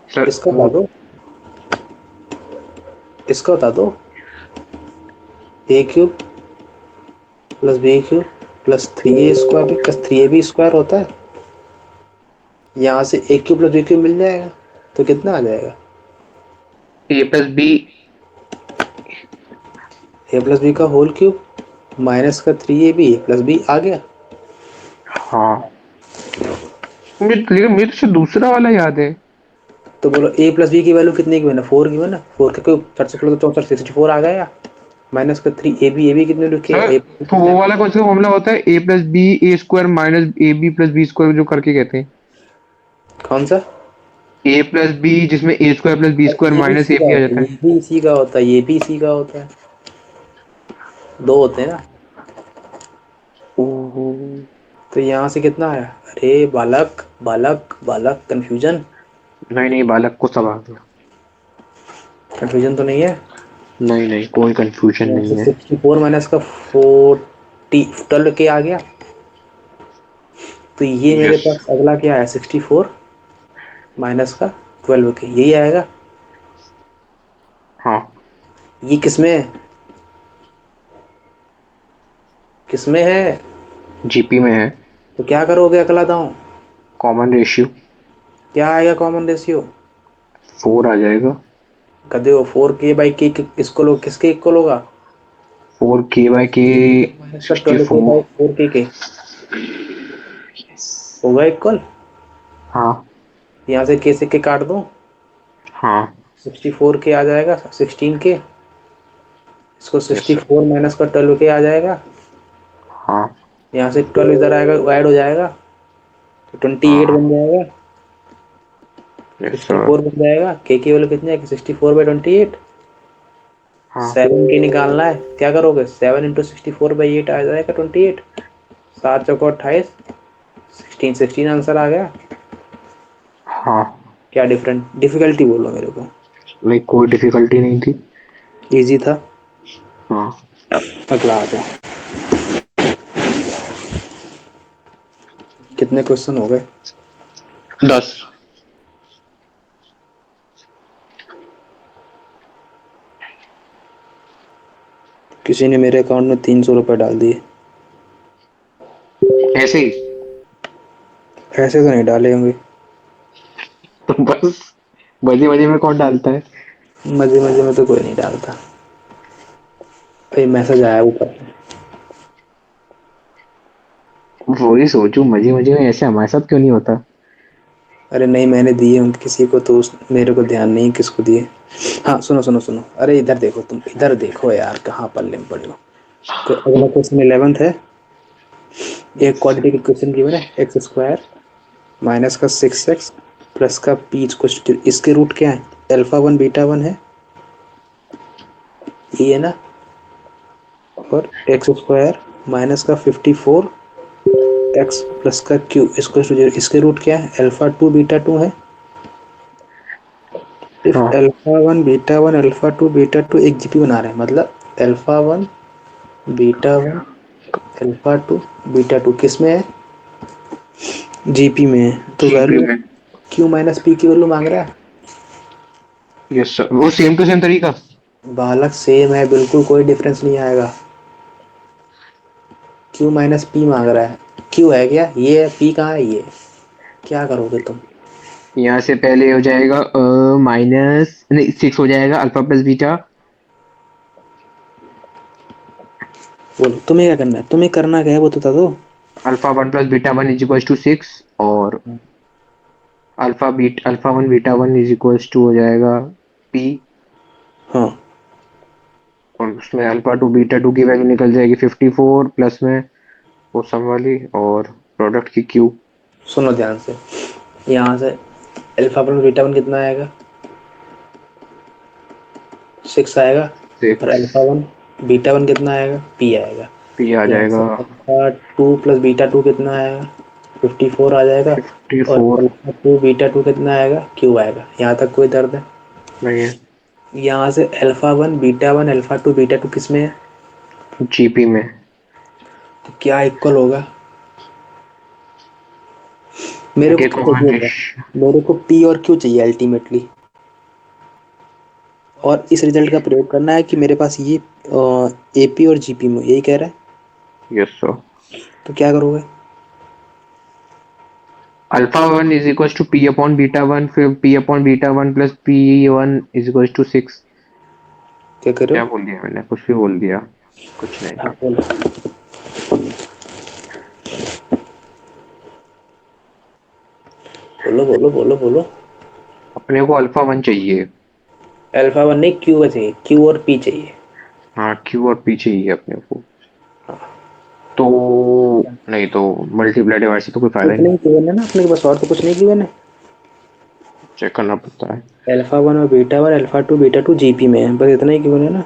सर इसका वो बता दो, इसका बता दो, ए cube plus B cube plus 3a² plus 3ab² होता है, यहाँ से a cube plus B cube मिल जाएगा, तो कितना आ जाएगा? A plus b a plus B का होल क्यूब माइनस का 3ab प्लस बी आ गया। हाँ लेकिन मेरे से दूसरा वाला याद है। तो बोलो ए प्लस बी की वैल्यू कितनी की बना? 4 की बना, 4 के कोई 64 64 आ गया, माइनस का 3ab कितने लिखे? सर तो वो वाला कौन सा फॉर्मूला होता है, ए plus b a square minus A B plus B square जो करके कहते हैं? कौन सा? ए प्लस बी जिसमें ए स्क्वायर प्लस बी स्क्वायर ये भी माइनस इसी ए का बी आ होता जाता है, है। ये भी इसी का होता है, ये भी इसी का होता है, दो होते हैं ना। ओहो तो यहाँ से कितना आया? अरे बालक बालक बालक, कंफ्यूजन, नहीं नहीं, बालक को सब आ गया। कंफ्यूजन तो नहीं है? नहीं नहीं, कोई कंफ्यूजन यहाँ से नहीं है। 64 माइनस का 12 के आ गया, तो ये मेरे यस पास अगला क्या है? 64 माइनस का 12 के, यही आएगा। हाँ ये किसमें है? किसमें है? जीपी में है। तो क्या करोगे अगला दांव? कॉमन रेशियो क्या आएगा कॉमन रेशियो? 4 आ जाएगा। गधे हो, 4k/k इसको लो, किसके इक्वल होगा? 4k/k माइनस का 64। 12k/4k होगा इक्वल। हाँ यहाँ से k से k काट दो, हाँ 64k आ जाएगा, 16k, इसको यस 64 माइनस का 12k आ जाएगा, हाँ यहाँ से 12 इधर आएगा, ऐड हो जाएगा, तो 28 हाँ बन जाएगा, यस सर। 64 बन जाएगा, के वैल्यू कितनी है? 64/28, हाँ 7k निकालना है, क्या करोगे? 7 इंटू 64/8 आ जाएगा 28, 7 चौको 28, 16 आंसर आ गया। हाँ क्या डिफरेंट डिफिकल्टी बोलो मेरे को? नहीं, कोई डिफिकल्टी नहीं थी। इजी था। हाँ अगला आ जाओ, कितने क्वेश्चन हो गए? 10। किसी ने मेरे अकाउंट में 300 रुपए डाल दिए। ऐसे ही ऐसे तो नहीं डाले होंगे, तो बस मजे मजे में कौन डालता है। मजे मजे में तो कोई नहीं डालता। भाई मैसेज आया ऊपर। वही सोचू, मजे मजे में ऐसे हमारे साथ क्यों नहीं होता। अरे नहीं, मैंने दिए उन किसी को, तो मेरे को ध्यान नहीं किसको दिए। हाँ सुनो सुनो सुनो, अरे इधर देखो, तुम इधर देखो यार, कहाँ पल्ले में पड़े हो। अगला क्वेश्चन 11th है। एक क्वाड्रेटिक इक्वेशन गिवन है, x² माइनस का 6x प्लस का p कुछ, इसके रूट क्या है? α1 β1 है, ये है ना, और x² माइनस का 54 x प्लस का q इसको 0, इसके रूट क्या है? α2 β2 है। इफ हाँ α1 β1 α2 β2 एक जीपी बना रहे हैं, मतलब α1 β1 α2 β2 किस में है? जीपी में है। तो जीपी वैल्यू में। q माइनस पी की वैल्यू मांग रहा है। यस सर, वो सेम टू सेम तरीका। बालक सेम है बिल्कुल, कोई डिफरेंस नहीं आएगा। q माइनस पी मांग रहा है, q है क्या? ये है, p कहाँ है? ये क्या करोगे तुम? यहाँ से पहले हो जाएगा माइनस नहीं 6 हो जाएगा अल्फा प्लस बीटा। बोलो तुम्हें क्या करना है, तुम्हें करना क्या है वो तो बता दो। अल्फा 1 प्लस बीटा 1 इज इक्वल्स टू 6 और alpha 1 beta 1 is equals to हो जाएगा पी। हाँ और उसमें अल्फा 2 बीटा 2 की वैल्यू निकल जाएगी 54 प्लस में वो सम वाली और प्रोडक्ट की क्यू। सुनो ध्यान से, यहाँ से अल्फा प्लस बीटा वन कितना आएगा? 6 आएगा। और 6 α1 β1 कितना आएगा? p आएगा। पी आ यहाँ जाएगा से α2 प्लस β2 कितना आएगा? 54 आ जाएगा। और 54। α2 β2 कितना आएगा? q आएगा। यहाँ तक कोई दर्द है? नहीं है। यहाँ से α1 β1 α2 β2 किस में है? जीपी में। तो क्या इक्वल होगा? मेरे को देखो देखिए, मनीष, मेरे को P और Q चाहिए अल्टीमेटली, और इस रिजल्ट का प्रयोग करना है कि मेरे पास ये AP और GP में यही कह रहा है। Yes sir. तो क्या करोगे? α1 is equal to P upon beta one, फिर P upon beta one plus P1 is equal to 6। क्या कर रहे क्या हो? बोल दिया मैंने? कुछ भी बोल दिया। कुछ नहीं। हाँ, बोलो बोलो बोलो बोलो बोलो। अपने को α1 चाहिए। α1 नहीं, Q का चाहिए, Q और P चाहिए। हाँ, क्यू और पी चाहिए अपने को। तो नहीं तो मल्टीप्लाई डिवाइड से तो कोई फायदा ही इतना नहीं। ही गिवन है ना अपने के पास, और तो कुछ नहीं गिवन है। चेक करना पड़ता है। α1 और β1 α2 β2 GP में है, बस इतना ही गिवन है ना।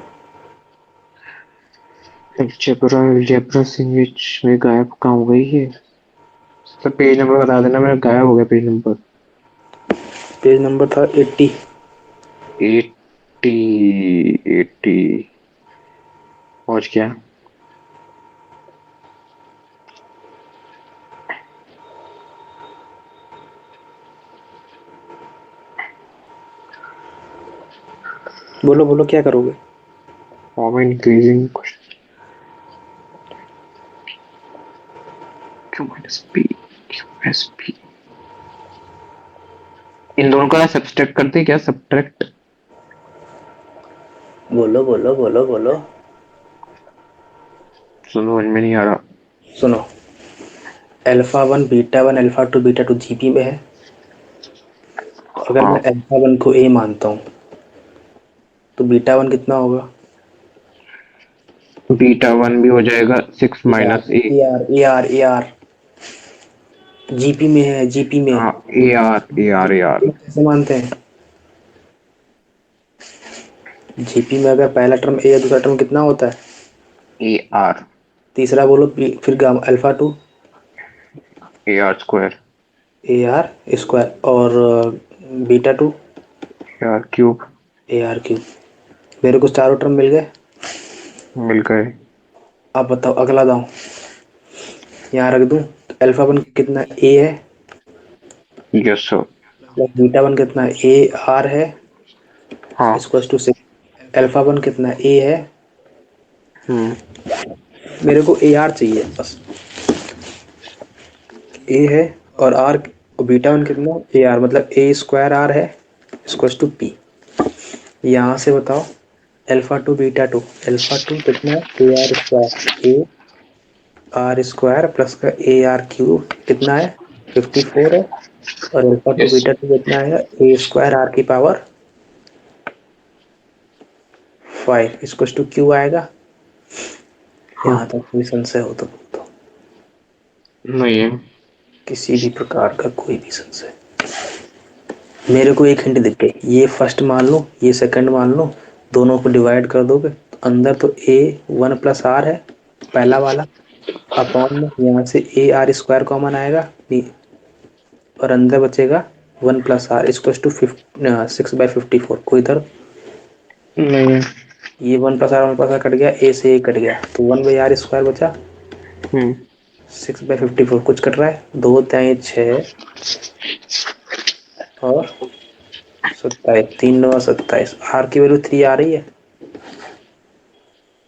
अलजेब्रा सैंडविच में गायब कहाँ हो गई है? तो पेज नंबर बता देना, मेरा गायब हो गया पेज नंबर। पेज नंबर था 80। 80। 80 पहुंच गया। बोलो बोलो क्या करोगे? Form increasing Q minus P, Q minus P. इन दोनों का सब्सट्रैक्ट करते क्या? सब्ट्रैक्ट। बोलो बोलो बोलो बोलो। समझ में नहीं आ रहा। सुनो, α1 β1 α2 β2 GP में है। अगर हाँ, मैं α1 को A मानता हूँ तो β1 कितना होगा? बीटा वन भी हो जाएगा 6 - A R A R A R GP में है, GP में। हाँ, ए आर। कैसे मानते हैं? GP में अगर पहला टर्म A है, दूसरा टर्म कितना होता है? A R. तीसरा बोलो फिर गामा α2 AR²। AR स्क्वायर, और β2 AR³ AR क्यूब। मेरे को चारों टर्म मिल गए। मिल गए। अब बताओ अगला दांव यहाँ रख दूं, तो α1 कितना A है, यस सर। प्लस β1 कितना AR है, हाँ। Equal to 6। α1 कितना A है, हम्म। मेरे को AR चाहिए बस। A है और R, और β1 कितना AR, मतलब A स्क्वायर R है, इक्वल टू P। यहाँ से बताओ α2 β2, α2 कितना है AR square, AR square plus का AR क्यूब कितना है 54 है, और α2 यस। β2 कितना है A स्क्वायर R की पावर 5 इक्वल टू क्यू आएगा। हाँ। यहाँ तक कोई संशय हो तो बोल दो। नहीं है। किसी भी प्रकार का कोई भी संशय? मेरे को एक हिंट दिख गई, ये फर्स्ट मान लो, ये सेकंड मान लो, दोनों को डिवाइड कर दोगे तो अंदर तो A1 + R है पहला वाला, अपॉन में यहाँ से AR स्क्वायर कॉमन आएगा, और अंदर बचेगा 1 + R इक्वल टू 6/54। कोई इधर नहीं है। ये 1 + R कट गया, A से A कट गया, तो 1/R स्क्वायर बचा, हम्म। 6/54 कुछ कट रहा है, 2 3 6 और 27, 3 9 27। R की वैल्यू 3 आ रही है,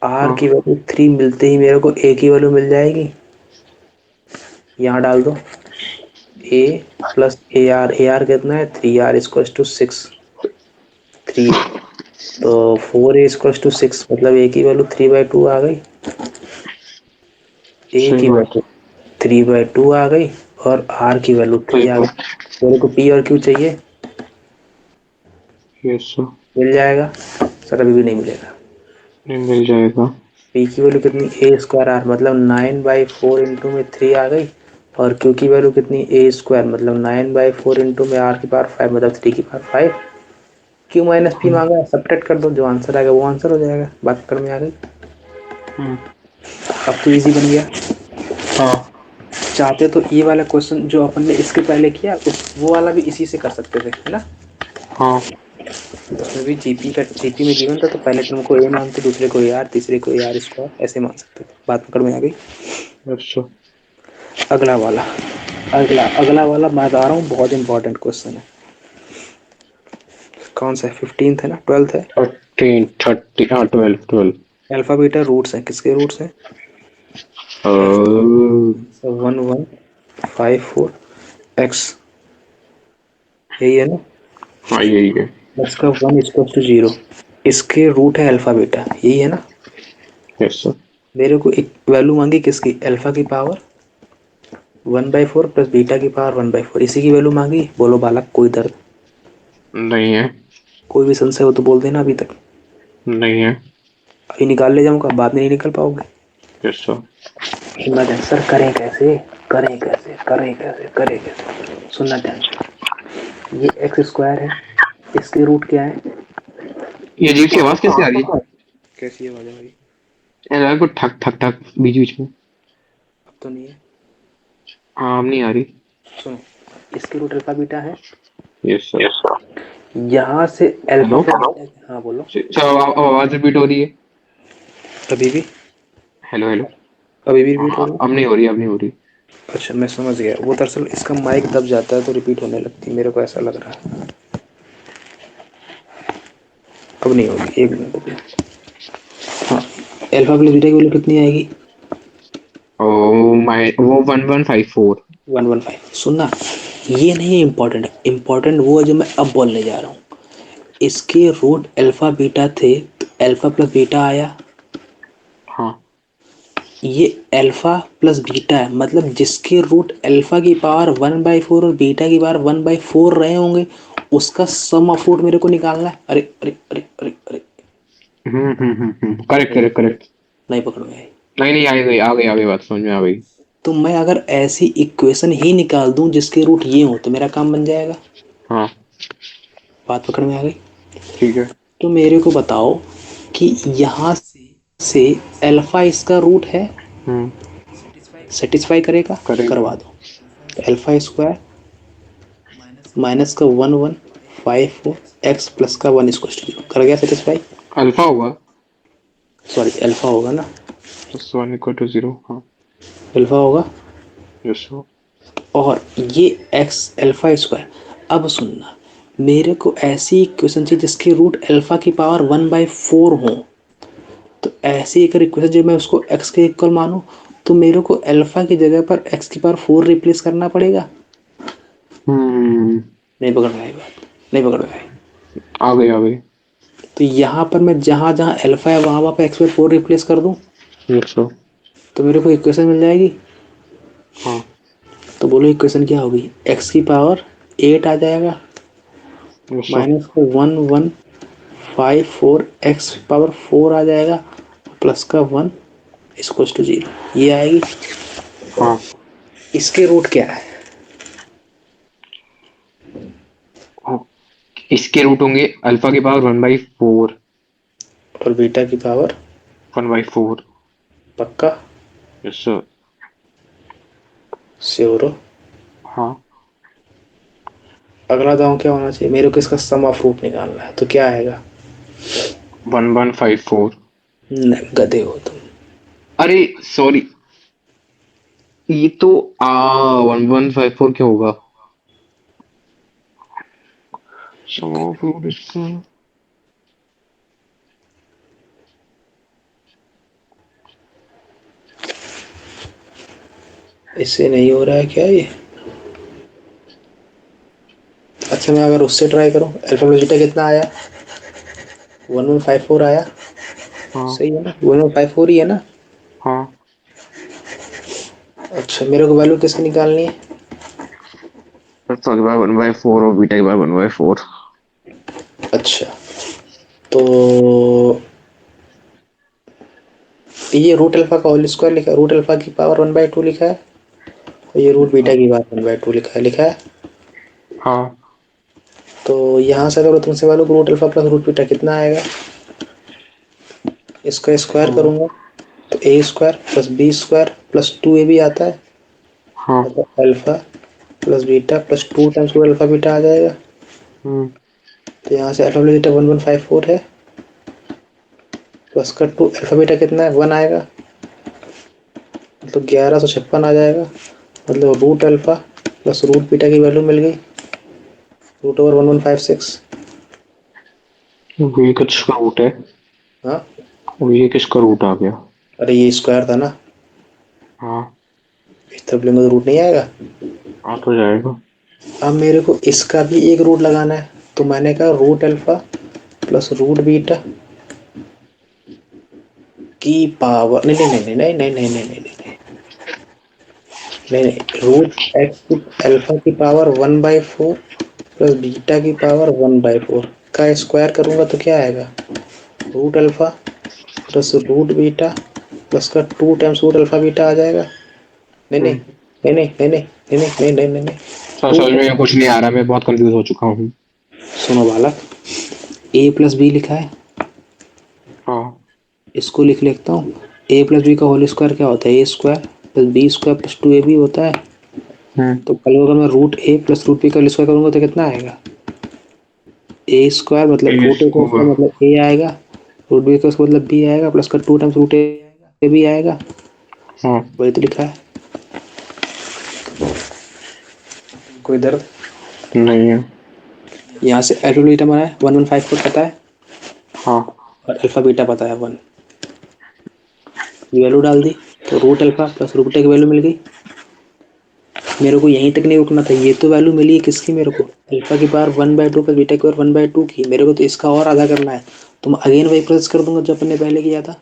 R हाँ। की वैल्यू 3 मिलते ही मेरे को A की वैल्यू मिल जाएगी। यहाँ डाल दो A प्लस AR कितना है 3R इक्वल टू 6, 3, तो 4A इक्वल टू 6, मतलब A की वैल्यू 3/2 आ गई। A सही की बात। वैल्यू 3/2 आ गई, और R की वैल्यू सही 3 आ बात। गई। मेरे को P और Q चाहिए, यस सर। मिल जाएगा? सर अभी भी नहीं मिलेगा। नहीं मिल जाएगा। P की वैल्यू कितनी A स्क्वायर R, मतलब 9/4 इंटू में 3 आ गई, और Q की वैल्यू कितनी A स्क्वायर, मतलब 9/4 इंटू में R की पावर 5, मतलब 3 की पावर 5। Q माइनस P हम्म। मांगा है, सब्ट्रैक्ट कर दो, जो आंसर आएगा वो आंसर हो जाएगा, बात कर में आ गई। हम्म। अब तो इजी बन गया। हाँ। चाहते तो ये वाला क्वेश्चन जो अपन ने इसके पहले किया, उस वो वाला भी इसी से कर सकते थे, है ना। हाँ। उसमें भी जीपी में गिवन था, तो पहले टर्म को ए मानते, दूसरे को ए आर, तीसरे को ए आर स्क्वायर, ऐसे मान सकते थे। बात पकड़ में आ गई। अच्छा अगला वाला मैं बता रहा हूँ, बहुत इंपॉर्टेंट क्वेश्चन है। कौन सा है? 15th है ना, 12th है? 13 30 हाँ 12 अल्फा बीटा रूट्स हैं, किसके रूट्स हैं? 1 1 5 4 एक्स, यही है ना? हाँ यही है। एक्स का 1 इक्वल टू 0, इसके रूट है अल्फा बीटा, यही है ना? Yes sir. मेरे को एक वैल्यू मांगी किसकी? अल्फा की पावर 1/4 प्लस बीटा की पावर 1/4, इसी की वैल्यू मांगी। बोलो बालक, कोई दर्द, नहीं है। कोई भी संशय हो तो बोल देना अभी तक। नहीं है। अभी निकाल ले जाऊंगा, बाद में नहीं निकल पाओगे। Yes sir. सुनना ध्यान, सर करें कैसे, करें कैसे, करें कैसे, करें कैसे? सुनना ध्यान, ये एक्स स्क्वायर है, इसके रूट क्या है? ये अजीब सी आवाज कैसे आ रही है? कैसी आवाज है भाई? ऐसा कुछ ठक ठक ठक बीच बीच में। अब तो नहीं है। हाँ अब नहीं आ रही। सुनो, इसके रूट अल्फा बीटा है। Yes sir. यहाँ से अल्फा हेलो प्लस, हाँ बोलो। सर अब आवाज रिपीट हो रही है। अभी भी? Hello hello. अभी भी रिपीट हो हाँ रही अब नहीं हो रही, अब नहीं हो रही। है? अच्छा, मैं समझ गया। वो दरअसल इसका माइक दब जाता है तो रिपीट होने लगती है, मेरे को ऐसा लग रहा है। अब नहीं होगी, एक मिनट रुको। हाँ, अल्फा प्लस बीटा की वैल्यू कितनी आएगी? ओ माय वो 1154। 115। सुनना, ये नहीं इम्पोर्टेंट, इम्पोर्टेंट वो है जो मैं अब बोलने जा रहा हूँ। इसके रूट अल्फा बीटा थे, तो अल्फा प्लस बीटा आया। हाँ ये अल्फा प्लस बीटा है, मतलब जिसके रूट अल्फा की पावर 1/4 और बीटा की पावर 1/4 रहे होंगे, उसका सम ऑफ रूट मेरे को निकालना है। अरे अरे अरे अरे अरे, करेक्ट नहीं करेक्ट करेक्ट। नहीं पकड़ में आई। नहीं नहीं आ गई बात समझ में आ गई। तो मैं अगर ऐसी इक्वेशन ही निकाल दूं जिसके रूट ये हो, तो मेरा काम बन जाएगा। हाँ बात पकड़ में आ गई। ठीक है। तो मेरे को बताओ कि यहाँ से अल्फा इसका रूट है, हम्म सेटिस्फाई करेगा? करेगा। करवा दो। तो अल्फा स्क्वायर माइनस का 1 1 5 4 एक्स प्लस का 1 इक्वल टू 0 कर गया सेटिस्फाई? अल्फा होगा। सॉरी, अल्फा होगा ना? प्लस 1 = 0 हाँ। अल्फा होगा। Yes sir. और ये एक्स अल्फा स्क्वायर। अब सुनना, मेरे को ऐसी इक्वेशन चाहिए जिसके रूट अल्फा की पावर 1/4 हो। तो ऐसी एक इक्वेशन जब मैं उसको एक्स के इक्वल मानूं, तो मेरे को अल्फा की जगह पर एक्स की पावर 4 रिप्लेस करना पड़ेगा। हम्म नहीं पकड़ में आई बात? नहीं पकड़ में आई? आ गई आ गई। तो यहाँ पर मैं जहाँ जहाँ अल्फा है वहाँ वहाँ पर एक्स बाई 4 रिप्लेस कर दूँ, यस सर। तो मेरे को इक्वेशन मिल जाएगी। हाँ तो बोलो इक्वेशन क्या होगी? एक्स की पावर 8 आ जाएगा, यस सर। माइनस का 1 1 5 4 एक्स पावर 4 आ जाएगा, प्लस का 1 इक्वल टू 0, ये आएगी। हाँ इसके रूट क्या है? इसके रूट होंगे अल्फा की पावर 1/4। और बीटा की पावर? 1/4। पक्का? Yes sir. श्योर हो? हाँ अगला दांव क्या होना चाहिए? मेरे को इसका सम ऑफ रूट निकालना है, तो क्या आएगा? 1154। गधे हो तुम। अरे सॉरी, ये तो 1154 क्या होगा? सम ऑफ रूट इसका इससे नहीं हो रहा है क्या ये? अच्छा, मैं अगर उससे ट्राई करूं, अल्फा प्लस बीटा कितना आया? 1154 आया। हाँ सही है ना? 1154 ही है ना? हाँ। अच्छा, मेरे को वैल्यू किसकी निकालनी है? अल्फा के बाद 1/4 और बीटा के बाद 1/4। अच्छा, तो ये रूट अल्फा का होल स्क्वायर लिखा है, रूट अल्फा की पावर 1/2 लिखा है, और ये रूट बीटा की पावर 1/2 लिखा है। हाँ तो यहाँ से अगर तुमसे वालों root alpha plus root beta कितना आएगा, इसका स्क्वायर हाँ करूंगा तो A square plus B square plus 2 A भी आता है, हाँ। मतलब alpha plus beta plus 2 times root alpha beta आ जाएगा। हम्म तो यहाँ से अल्फा बीटा 1154 है, प्लस का 2 अल्फा बीटा कितना है 1 आएगा, मतलब 1156 आ जाएगा, मतलब root alpha plus root beta की वैल्यू मिल गई रूट ओवर 1156। ये किसका रूट है? हाँ, और ये किसका रूट आ गया? अरे ये स्क्वायर था ना, हाँ, इस तरफ लेंगे तो रूट नहीं आएगा। आ तो जाएगा। अब मेरे को इसका भी एक रूट लगाना है, तो मैंने कहा root alpha plus root beta की पावर, नहीं नहीं नहीं नहीं नहीं नहीं नहीं नहीं नहीं नहीं नहीं नहीं, रूट एक्स अल्फा की पावर 1/4 प्लस बीटा की पावर 1/4 का स्क्वायर करूंगा तो क्या आएगा, root alpha plus root beta plus का 2 टाइम्स रूट अल्फा बीटा आ जाएगा। नहीं नहीं नहीं नहीं नहीं नहीं नहीं नहीं नहीं नहीं नहीं, सर टू, समझ में कुछ नहीं आ रहा, मैं बहुत कंफ्यूज हो चुका हूँ। सुनो बालक, ए प्लस बी लिखा है, हाँ। इसको लिख लेता हूँ। ए प्लस बी का होल स्क्वायर क्या होता है, A square plus B square plus 2ab होता है। हम्म। तो कल अगर मैं root A plus root B का होल स्क्वायर करूंगा तो कितना आएगा, ए स्क्वायर मतलब रूट ए का इसको स्क्वायर मतलब ए आएगा, रूट बी का स्क्वायर मतलब बी आएगा, प्लस का 2 टाइम्स रूट ए बी आएगा। हाँ। वही तो लिखा है, कोई दर्द? नहीं है। यहाँ से अल्फा बीटा बना है 1154 पता है, हाँ। और अल्फा बीटा पता है 1, वैल्यू डाल दी तो रूट अल्फा प्लस रूट ए की वैल्यू मिल गई। मेरे को यहीं तक नहीं रुकना था, ये तो वैल्यू मिली है किसकी मेरे को, अल्फा की पावर 1/2 प्लस बीटा की पावर 1/2 की। मेरे को तो इसका और आधा करना है, तो मैं अगेन वही प्रोसेस कर दूंगा जो अपन ने पहले किया था,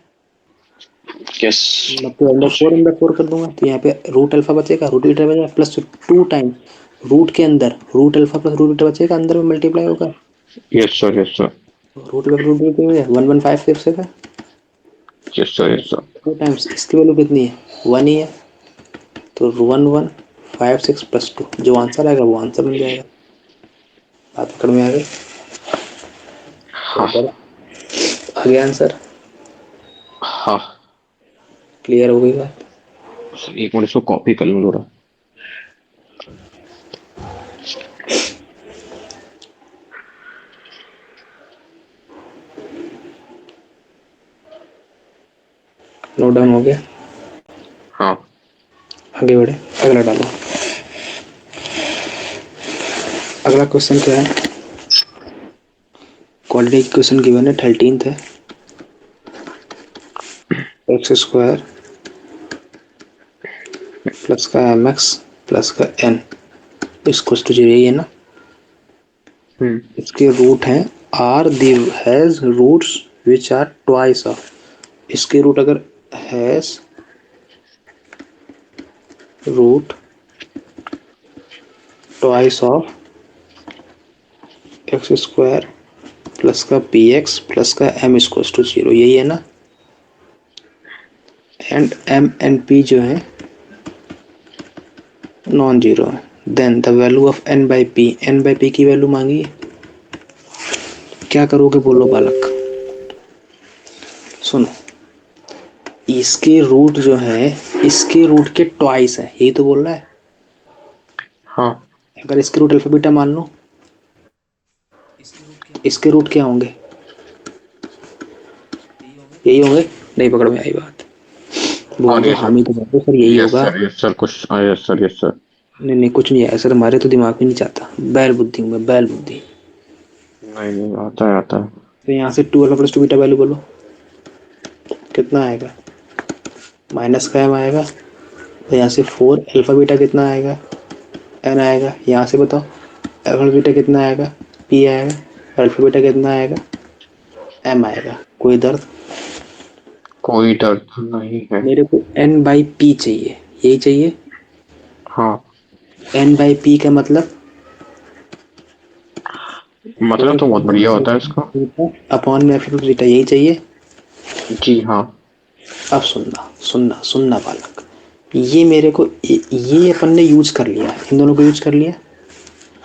यस। मतलब अंडर फोर कर दूंगा। तो यहाँ पे रूट अल्फा बचेगा, रूट बीटा बचेगा, प्लस 2 टाइम रूट के अंदर root alpha plus root beta बचेगा, अंदर में मल्टीप्लाई होगा, yes sir, yes sir, root का रूट बीटा में 1156 से का yes sir, yes sir. 2 times इसकी वैल्यू कितनी है 1 ही है, तो 1156 प्लस 2 जो आंसर आएगा वो आंसर मिल जाएगा। बात पकड़ में आ गई, हाँ। आ गया आंसर, हाँ क्लियर हो गई बात। सर, एक मिनट इसको कॉपी कर लूँ थोड़ा। नोट डाउन हो गया, हाँ। आगे बढ़े, अगला डालो। अगला क्वेश्चन क्या है, क्वाड्रेटिक इक्वेशन गिवन है 13th है, एक्स स्क्वायर प्लस का एम एक्स प्लस का एन इसको टू जीरो, यही है ना। इसके रूट हैं आर दिव has roots which are twice of, इसके रूट अगर has root twice of x square plus का पी एक्स प्लस का एम इक्वल्स टू जीरो, यही है ना। एंड एम एंड पी जो है नॉन जीरो है, then the value of N by P की वैल्यू मांगी, क्या करोगे बोलो बालक। सुनो, इसके रूट जो है इसके रूट के ट्वाइस है, यही तो बोल रहा है। हाँ। अगर इसके रूट अल्फा बीटा मान लो, इसके रूट क्या होंगे, यही होंगे। नहीं पकड़ में आई बात, बोल दो हामी तो बोल दो सर यही यस होगा। सर, यस सर, कुछ यस सर, यस सर। नहीं नहीं कुछ नहीं है सर, हमारे तो दिमाग में नहीं चाहता, बैल बुद्धि हूँ मैं, बैल बुद्धि। नहीं नहीं, आता है, आता है। तो यहाँ से 2 अल्फा प्लस 2 बीटा वैल्यू बोलो कितना आएगा, माइनस का एम आएगा, तो यहाँ से 4 अल्फा बीटा कितना आएगा, एन आएगा। यहाँ से बताओ अल्फा बीटा कितना आएगा, पी आएगा, अल्फा बीटा कितना आएगा, एम आएगा। कोई दर्द? कोई दर्द नहीं है। मेरे को एन बाई पी चाहिए, यही चाहिए। हाँ, एन बाई पी का मतलब मतलब तो बहुत बढ़िया होता है इसका। अपॉन में एफ बीटा, यही चाहिए। जी हाँ। अब सुनना सुनना सुनना बालक, ये मेरे को ये अपन ने यूज कर लिया, इन दोनों को यूज कर लिया।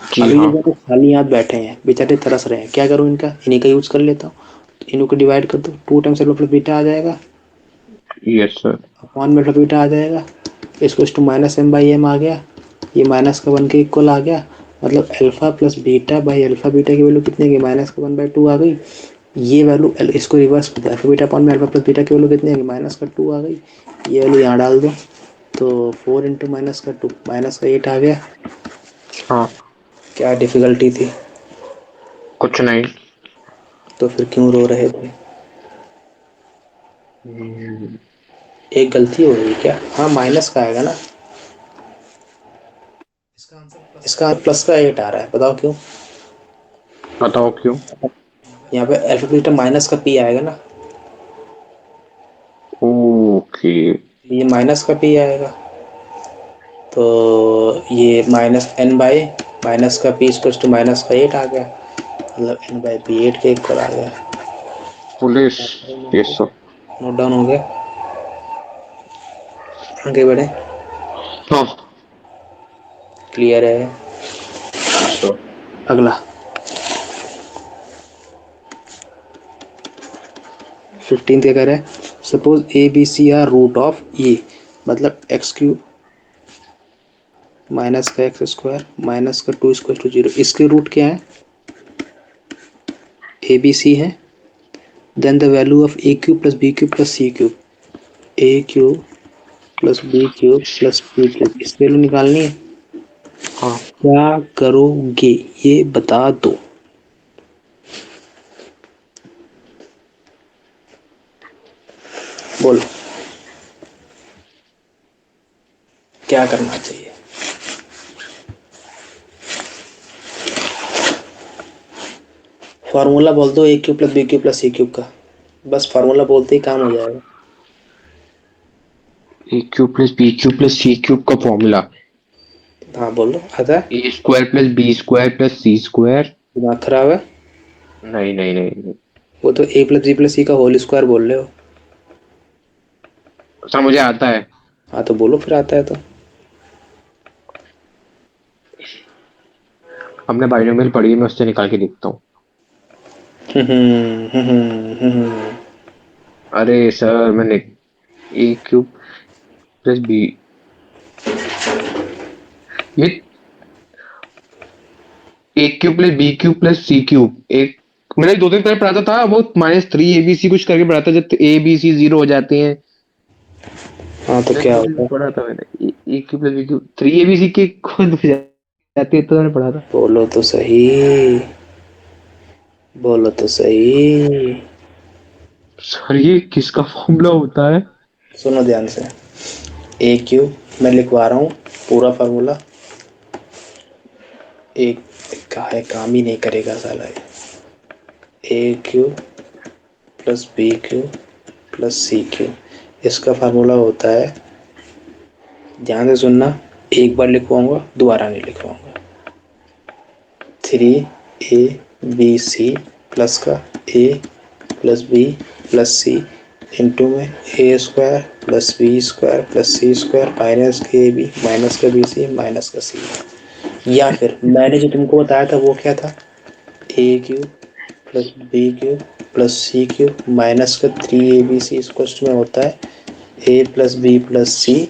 जी अभी ये हाँ। दोनों खाली हाथ बैठे हैं बेचारे, तरस रहे हैं, क्या करूँ इनका, इन्हीं का यूज कर लेता हूँ। तो इन्हीं को डिवाइड कर दो, 2 टाइम्स अल्फा प्लस बीटा आ जाएगा, यस सर। अपॉन में अल्फा बीटा आ जाएगा, इसको two minus M by M आ गया, ये माइनस का 1 के इक्वल आ गया। मतलब alpha plus beta by alpha beta की वैल्यू कितनी है, माइनस का 1/2 आ गई। ये वैल्यू इसको रिवर्स कर दो, अल्फा बीटा अपॉन में अल्फा प्लस बीटा की वैल्यू कितनी है, माइनस का 2 आ गई। ये वैल्यू यहाँ डाल दो, तो 4 इंटू माइनस का 2 माइनस का 8 आ गया। हाँ क्या डिफिकल्टी थी? कुछ नहीं। तो फिर क्यों रो रहे थे? एक गलती हो गई क्या? हाँ माइनस का आएगा ना, इसका प्लस का 8 आ रहा है, बताओ क्यों? बताओ क्यों। यहाँ पे अल्फा बीटा माइनस का पी आएगा ना, ओके। ये माइनस का पी आएगा, तो ये माइनस एन बाई माइनस का पी इक्वल टू माइनस का 8 आ गया, मतलब एन बाई पी 8 के इक्वल आ गया। पुलिस। ये सब। नोट डाउन हो गया, आगे बढ़े। हाँ। क्लियर है? श्योर। अगला 15 क्या कह रहा है, suppose A B C are root of A, मतलब एक्स क्यूब माइनस का एक्स स्क्वायर माइनस का 2 इक्वल टू 0, इसके रूट क्या है, ए बी सी है। Then the value of A cube plus B cube plus C cube, A cube plus B cube plus C cube, इसकी value निकालनी है। हाँ। क्या करोगे ये बता दो। बोलो क्या करना चाहिए। फार्मूला बोल दो ए cube plus B cube plus C cube का, बस फार्मूला बोलते ही काम हो जाएगा। A cube plus B cube plus C cube का फॉर्मूला हाँ बोलो, आता है? A square plus B square plus C square. दिमाग खराब है? नहीं नहीं नहीं नहीं। वो तो ए प्लस बी प्लस सी का होल स्क्वायर बोल रहे हो। सर मुझे आता है। हाँ तो बोलो फिर, आता है तो। हमने बाइनोमियल पढ़ी है, मैं उससे निकाल के देखता हूँ। हम्म। अरे सर मैंने ए क्यूब प्लस बी, ये A cube plus B cube plus C cube, एक मैंने 2 दिन पहले पढ़ा था वो -3 ABC कुछ करके पढ़ा था, जब ए बी सी 0 हो जाते हैं। हाँ तो नहीं क्या 2 दिन होगा? पढ़ा था मैंने, A cube plus B cube 3 ABC के खुद हो जाते हैं, तो मैंने पढ़ा था। बोलो तो सही, बोलो तो सही। सर ये किसका फॉर्मूला होता है। सुनो ध्यान से, ए क्यूब मैं लिखवा रहा हूँ पूरा फार्मूला। एक का है, काम ही नहीं करेगा साला ये। A cube plus B cube plus C cube, इसका फार्मूला होता है, ध्यान से सुनना, एक बार लिखवाऊंगा दोबारा नहीं लिखवाऊंगा। 3 AB प्लस का A plus B plus C into में A square plus B square plus C square minus के बी माइनस का बी सी माइनस का सी। या फिर मैंने जो तुमको बताया था वो क्या था, ए cube plus B cube plus C cube minus का 3 ABC इसको में होता है ए प्लस बी प्लस सी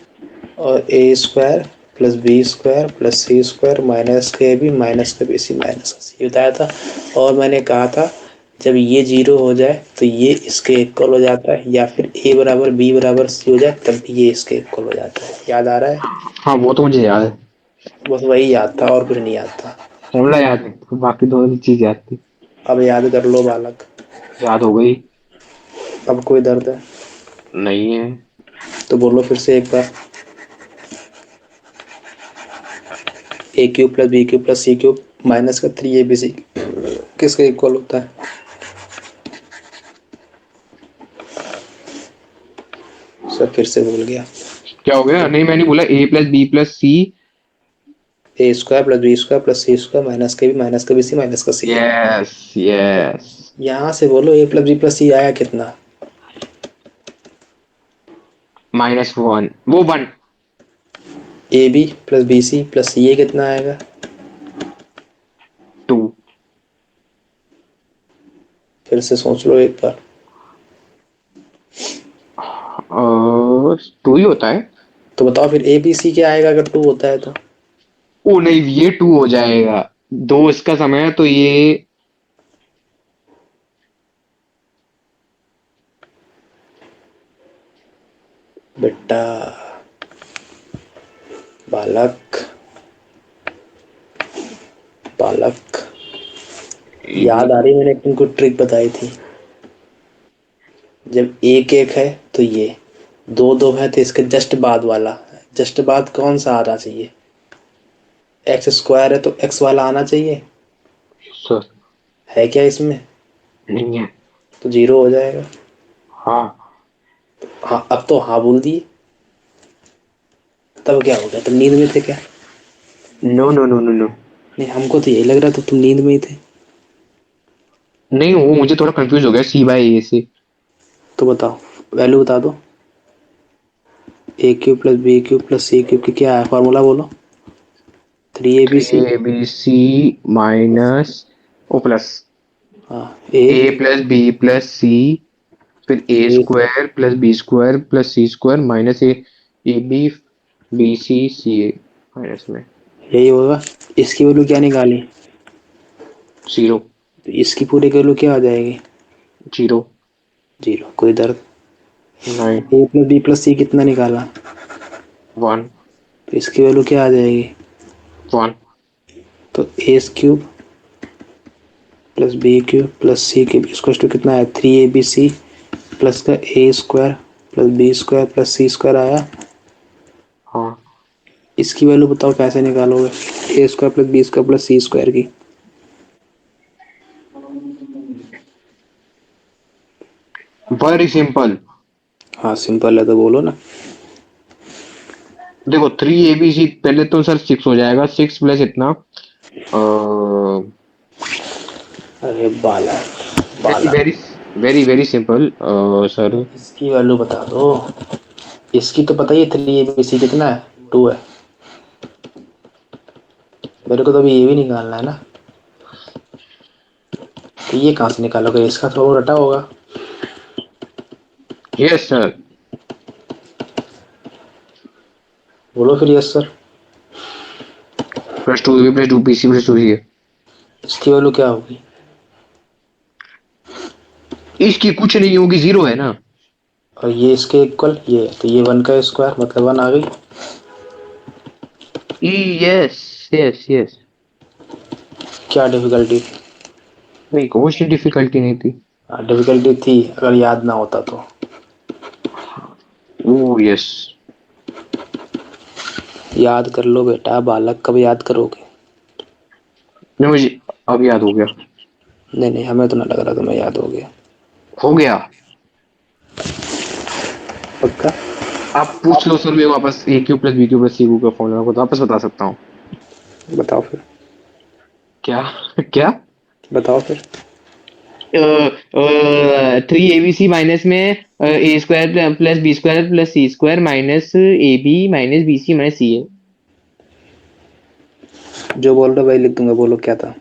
और A square plus B square plus C square minus के बी माइनस का बी सी माइनस का सी बताया था। और मैंने कहा था जब ये 0 हो जाए तो ये इसके इक्वल हो जाता है, या फिर ए बराबर बी बराबर सी हो जाए तब भी ये इसके इक्वल हो जाता है। याद आ रहा है? हाँ वो तो मुझे याद है। बस वही याद था और कुछ नहीं याद था। फॉर्मूला याद है, बाकी दोनों चीज याद थी। अब याद कर लो बालक। याद हो गई। अब कोई दर्द है नहीं है। तो बोलो फिर से एक बार, A cube plus B cube plus C cube minus का 3 ABC किसके इक्वल होता है? सब फिर से भूल गया। क्या हो गया, नहीं मैंने बोला A plus B plus C. A square plus B square plus C square minus के बी माइनस का बी सी माइनस का सी है। Yes yes. यहाँ से बोलो A plus B plus C आया कितना? -1 वो 1। A B plus B C plus C A कितना आएगा? 2। फिर से सोच लो एक बार। 2 ही होता है। तो बताओ फिर ए बी सी क्या आएगा अगर 2 होता है तो? ओ नहीं, ये 2 हो जाएगा। 2 इसका समय है तो ये बेटा बालक बालक, ये याद आ रही, मैंने तुमको ट्रिक बताई थी। जब एक एक है तो ये, दो दो है तो इसके जस्ट बाद वाला, जस्ट बाद कौन सा आना चाहिए? एक्स स्क्वायर है तो एक्स वाला आना चाहिए। सर है क्या इसमें? नहीं है। तो जीरो हो जाएगा। हाँ। हाँ, अब तो हाँ बोल दिए, तब क्या हो गया? तुम नींद में थे क्या? No no no no no. नहीं, हमको तो यही लग रहा था तुम नींद में ही थे। नहीं, वो मुझे थोड़ा कंफ्यूज हो गया सी बाय ए से। तो बताओ, वैल्यू बता दो। ए cube plus B cube plus C cube की क्या है फॉर्मूला बोलो। 3 ABC। ABC minus O plus हाँ, A A plus B plus C, फिर A A square plus B square plus C square minus A B B C C A minus में यही होगा। इसकी वैल्यू क्या निकाली? 0 तो इसकी पूरी की वैल्यू क्या आ जाएगी? 0 जीरो। कोई दर्द? 9 ए प्लस बी प्लस सी कितना निकाला? 1 तो इसकी वैल्यू क्या आ जाएगी? 1 तो ए cube plus B cube plus C cube इसको टू कितना है? 3ABC प्लस का A square plus B square plus C square आया। हाँ। इसकी वैल्यू बताओ कैसे निकालोगे? A square plus B square plus C square की। Very simple. हाँ सिंपल है तो बोलो ना। देखो 3 ABC पहले तो सर 6 हो जाएगा, 6 प्लस इतना अरे बाला वेरी बाला, very very very simple sir. इसकी वैल्यू बता दो। इसकी तो पता ही है 3ABC कितना है? 2 है। मेरे को तो अभी ये भी निकालना है ना। तो ये कहाँ से निकालोगे? इसका तो रटा होगा। Yes sir. बोलो फिर yes sir. Plus 2 plus 2 PC plus 2 है। इसकी वैल्यू क्या होगी? इसकी कुछ नहीं होगी, 0 है ना। और ये इसके इक्वल ये, तो ये 1 का स्क्वायर मतलब 1 आ गई। Yes yes yes. क्या डिफिकल्टी? नहीं, कोई सी डिफिकल्टी नहीं थी। डिफिकल्टी थी अगर याद ना होता तो। ओ यस। याद कर लो बेटा बालक, कब याद करोगे? नहीं, मुझे अब याद हो गया। नहीं नहीं, हमें तो ना लग रहा तुम्हें याद हो गया। हो गया। पक्का? आप पूछ लो सर, मैं वापस A cube plus B cube plus C cube का फॉर्मूला को तो वापस बता सकता हूँ। बताओ फिर। क्या? क्या? बताओ फिर। 3 ABC माइनस में A square plus B square plus C square minus A B minus B C minus C A. जो बोल रहे हो वही लिख दूंगा, बोलो क्या था?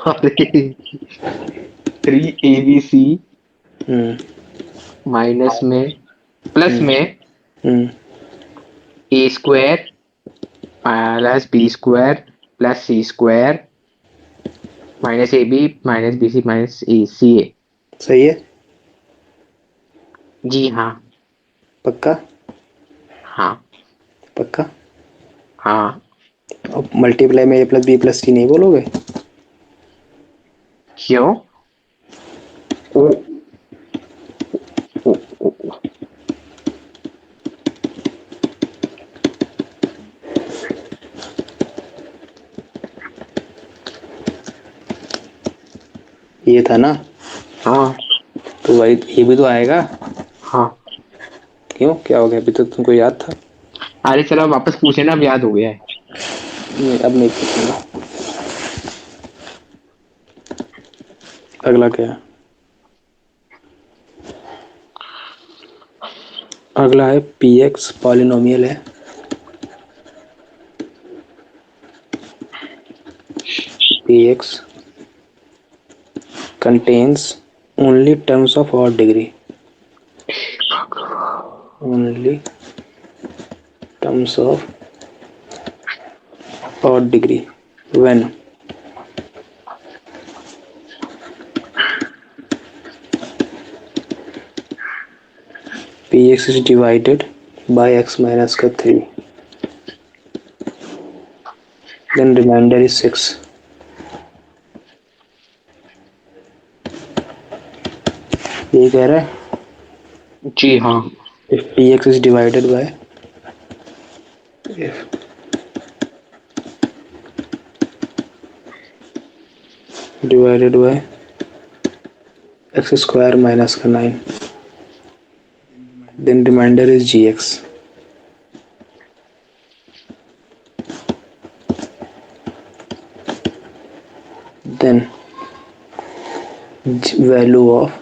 अरे 3 ABC हम्म माइनस में प्लस हम्म में hmm A square plus B square plus C square minus A B minus B C minus A C A. सही है। जी हाँ। पक्का? हाँ। पक्का? हाँ। अब मल्टीप्लाई में ए प्लस बी प्लस सी नहीं बोलोगे? क्यों? ओ, ओ, ओ, ये था ना? हाँ। तो वही ये भी तो आएगा। हाँ। क्यों, क्या हो गया? अभी तो तुमको याद था। अरे चलो आप वापस पूछे ना, अब याद हो गया है। नहीं, अब नहीं पूछूंगा। अगला क्या है? अगला है पी एक्स पॉलिनोमियल है। P x contains only terms of odd degree. Only terms of odd degree when px is divided by x minus का 3, then remainder is 6. ये कह रहा है जी हाँ। if px is divided by if divided by x square minus का 9, then remainder is gx. Then value of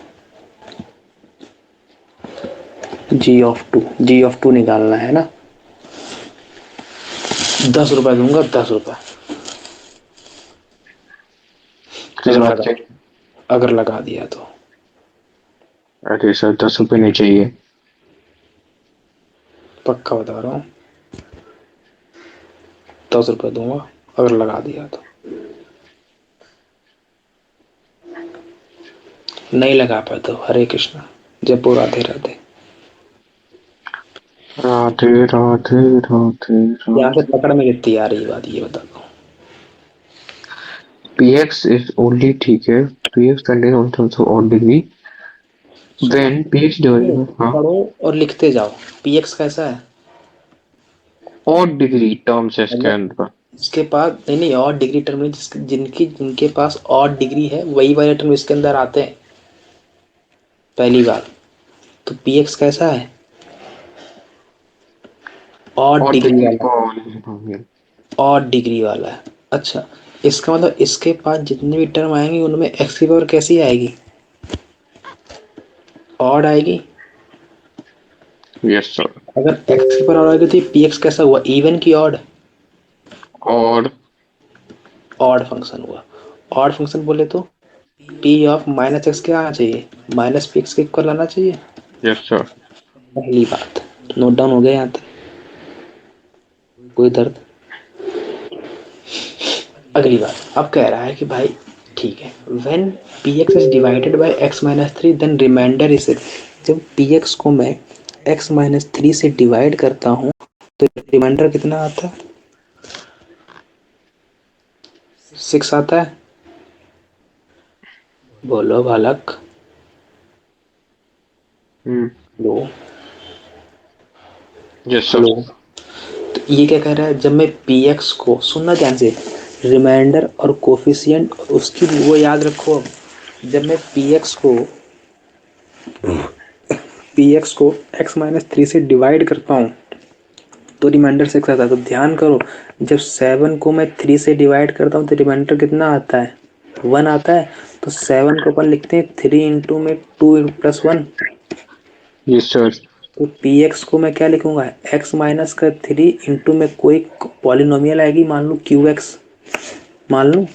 g of 2 निकालना है ना। 10 रुपए दूंगा, 10 रुपए किस बात से? अगर लगा दिया तो। अरे सर 10 रुपये नहीं चाहिए। पक्का बता रहा हूँ, 10 रुपए दूंगा अगर लगा दिया तो। नहीं लगा पाए तो हरे कृष्णा, जयपुर राधे राधे। राधे राधे राधे यहाँ से राधे। पकड़ में कितनी आ रही बात ये बता दो। px is only, ठीक है, px contains on terms of odd degree when px divided by, हाँ, पढ़ो और लिखते जाओ। px कैसा है? odd degree टर्म्स है इसके अंदर। इसके पास नहीं और डिग्री टर्म में जिनके पास और डिग्री है वही वाले टर्म इसके अंदर आते हैं पहली बार। तो px कैसा है? और डिग्री वाला, और डिग्री वाला है। अच्छा, इसका मतलब इसके पास जितने भी टर्म आएंगे उनमें एक्स की पावर कैसी आएगी? ऑड आएगी। Yes sir. अगर एक्स की पावर ऑड आएगी तो पी एक्स कैसा हुआ, इवन की ऑड? और ऑड फंक्शन हुआ। ऑड फंक्शन बोले तो पी ऑफ माइनस एक्स क्या आना चाहिए? माइनस पी एक्स के इक्वल आना चाहिए। Yes sir. पहली बात नोट डाउन हो गया यहाँ तक? कोई दर्द? अगली बात अब कह रहा है कि भाई ठीक है, when P x is divided by x minus three then remainder is, जब पी एक्स को मैं एक्स माइनस थ्री से डिवाइड करता हूँ तो रिमाइंडर कितना आता है? 6 आता है। बोलो बालक। लो यस सर। हेलो। तो ये क्या कह रहा है, जब मैं पी एक्स को, सुनना ध्यान से, रिमाइंडर और कोफिशिएंट उसकी वो याद रखो। जब मैं पी एक्स को एक्स माइनस थ्री से डिवाइड करता हूँ तो रिमाइंडर 6 आता है। तो ध्यान करो, जब 7 को मैं 3 से डिवाइड करता हूँ तो रिमाइंडर कितना आता है? 1 आता है। तो 7 को अपन लिखते हैं 3 इंटू में 2 प्लस 1। Yes sir. तो पी एक्स को मैं क्या लिखूंगा? एक्स माइनस का 3 इंटू में कोई पॉलिनोमियल आएगी, मान लूँ क्यू एक्स मान लूँ,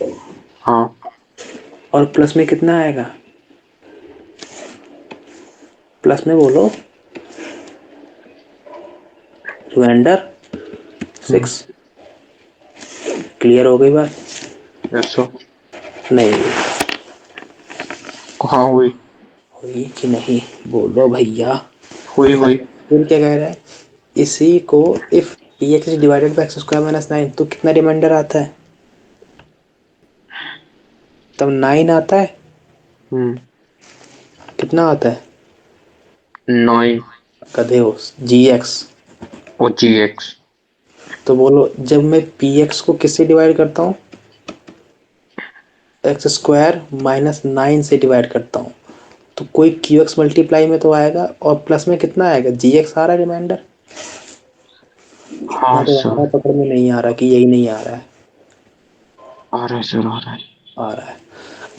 हाँ। और प्लस में कितना आएगा? प्लस में बोलो, रिमाइंडर 6। क्लियर हो गई बात? Yes sir. नहीं कहाँ हुई? हुई कि नहीं बोलो भैया। हुई हुई। फिर क्या कह रहा है, इसी को if P x is divided by x square minus 9 तो कितना रिमाइंडर आता है? तब 9 आता है। कितना आता है? 9 गधे हो, जी एक्स। और जी एक्स। तो बोलो, जब मैं पी एक्स को किससे डिवाइड करता हूँ? एक्स स्क्वायर माइनस 9 से डिवाइड करता हूँ तो कोई क्यू एक्स मल्टीप्लाई में तो आएगा और प्लस में कितना आएगा? जी एक्स आ रहा है रिमाइंडर। हाँ यहाँ तो सर। हमारा पकड़ में नहीं आ रहा कि यही नहीं आ रहा है। आ रहा है सर, आ रहा है। आ रहा है।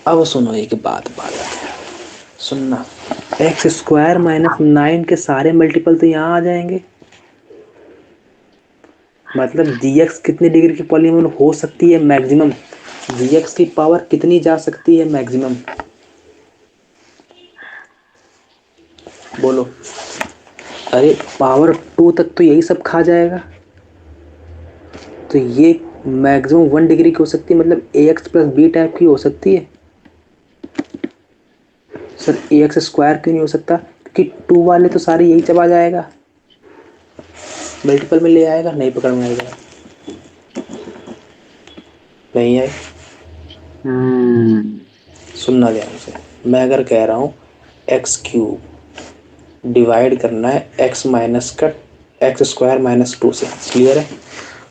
अब सुनो एक बात सुनना, एक्स स्क्वायर माइनस 9 के सारे मल्टीपल तो यहाँ आ जाएंगे। मतलब जी एक्स कितनी डिग्री की पॉलीनोमियल हो सकती है मैक्सिमम? जी एक्स की पावर कितनी जा सकती है मैक्सिमम? बोलो। अरे पावर 2 तक तो यही सब खा जाएगा। तो ये मैक्सिमम 1 डिग्री की हो सकती है, मतलब ए एक्स प्लस बी टाइप की हो सकती है। सर ए एक्स स्क्वायर क्यों नहीं हो सकता? क्योंकि 2 वाले तो सारे यही चला जाएगा, मल्टीपल में ले आएगा, नहीं पकड़ में आएगा, नहीं है। सुनना ध्यान से, मैं अगर कह रहा हूँ एक्स क्यूब डिवाइड करना है एक्स माइनस का एक्स स्क्वायर माइनस 2 से, क्लियर है?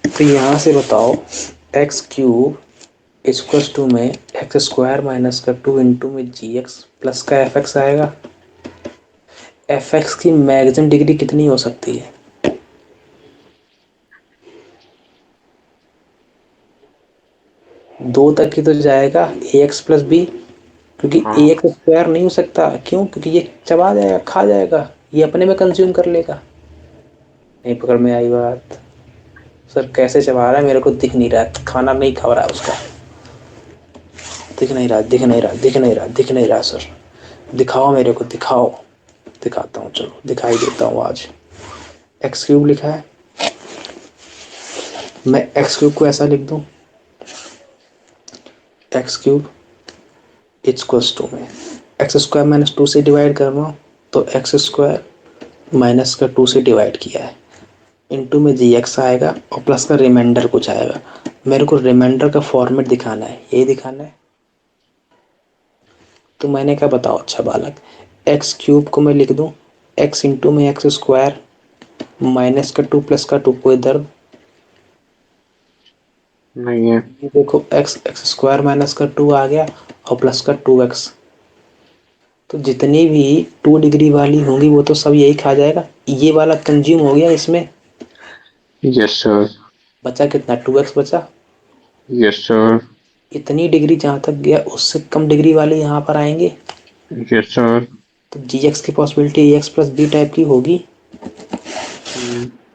तो यहाँ से बताओ एक्स क्यूब इक्वल टू में एक्स स्क्वायर माइनस का 2 इंटू में जी एक्स प्लस का एफ एक्स आएगा। एफ एक्स की मैक्सिमम डिग्री कितनी हो सकती है? 2 तक ही तो जाएगा ए एक्स प्लस बी, क्योंकि हाँ ए एक्स स्क्वायर नहीं हो सकता। क्यों? क्योंकि ये चबा जाएगा, खा जाएगा, ये अपने में कंज्यूम कर लेगा। नहीं पकड़ में आई बात? सर कैसे चबा रहा है, मेरे को दिख नहीं रहा, खाना नहीं खा रहा उसका, दिख नहीं रहा, दिख नहीं रहा, दिख नहीं रहा, दिख नहीं रहा। सर दिखाओ मेरे को, दिखाओ। दिखाता हूँ, चलो दिखाई देता हूँ आज। एक्स क्यूब लिखा है, मैं एक्स क्यूब को ऐसा लिख दूँ, एक्स क्यूब इक्वल्स टू में एक्स स्क्वायर माइनस 2 से डिवाइड कर रहा हूँ, तो एक्स स्क्वायर माइनस का 2 से डिवाइड किया है, इंटू में जी एक्स आएगा और प्लस का रिमाइंडर कुछ आएगा। मेरे को रिमाइंडर का फॉर्मेट दिखाना है, यही दिखाना है। तो मैंने कहा बताओ अच्छा बालक, एक्स क्यूब को मैं लिख दूँ एक्स इंटू में एक्स स्क्वायर माइनस का 2 प्लस का 2, कोई दर्द नहीं है। ये देखो, एक्स एक्स स्क्वायर माइनस का 2 आ गया और प्लस का 2x, तो जितनी भी 2 डिग्री वाली होंगी वो तो सब यही खा जाएगा, ये वाला कंज्यूम हो गया इसमें। Yes sir. बचा कितना? 2x बचा। Yes sir. इतनी डिग्री जहाँ तक गया, उससे कम डिग्री वाले यहाँ पर आएंगे, यस सर। तो जी एक्स की पॉसिबिलिटी ए एक्स प्लस बी टाइप की होगी।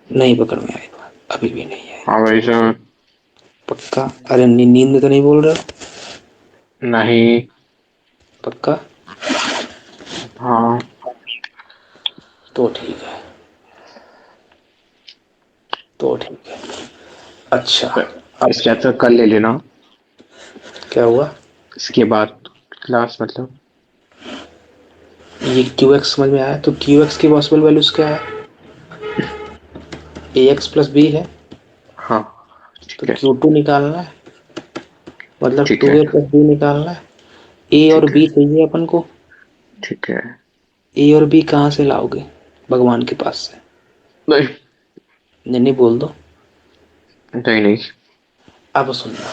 नहीं पकड़ में आई बात, अभी भी नहीं आई। हाँ भाई सर। पक्का? अरे नींद में तो नहीं बोल रहे हो? नहीं। पक्का? हाँ। तो ठीक है, तो ठीक है। अच्छा, अब इसके बाद कल ले लेना। क्या हुआ? इसके बाद क्लास मतलब। ये क्यू एक्स समझ में आया? तो क्यू एक्स की पॉसिबल वैल्यूज क्या है? ए एक्स प्लस बी है, हाँ तो ठीक है। क्यू टू निकालना है, मतलब ठीक टू है। ए प्लस बी निकालना है। ए और ठीक है। बी चाहिए अपन को। ठीक है। ए और बी कहाँ से लाओगे? भगवान के पास से। नहीं। नहीं नहीं बोल दो। नहीं नहीं। अब सुनना,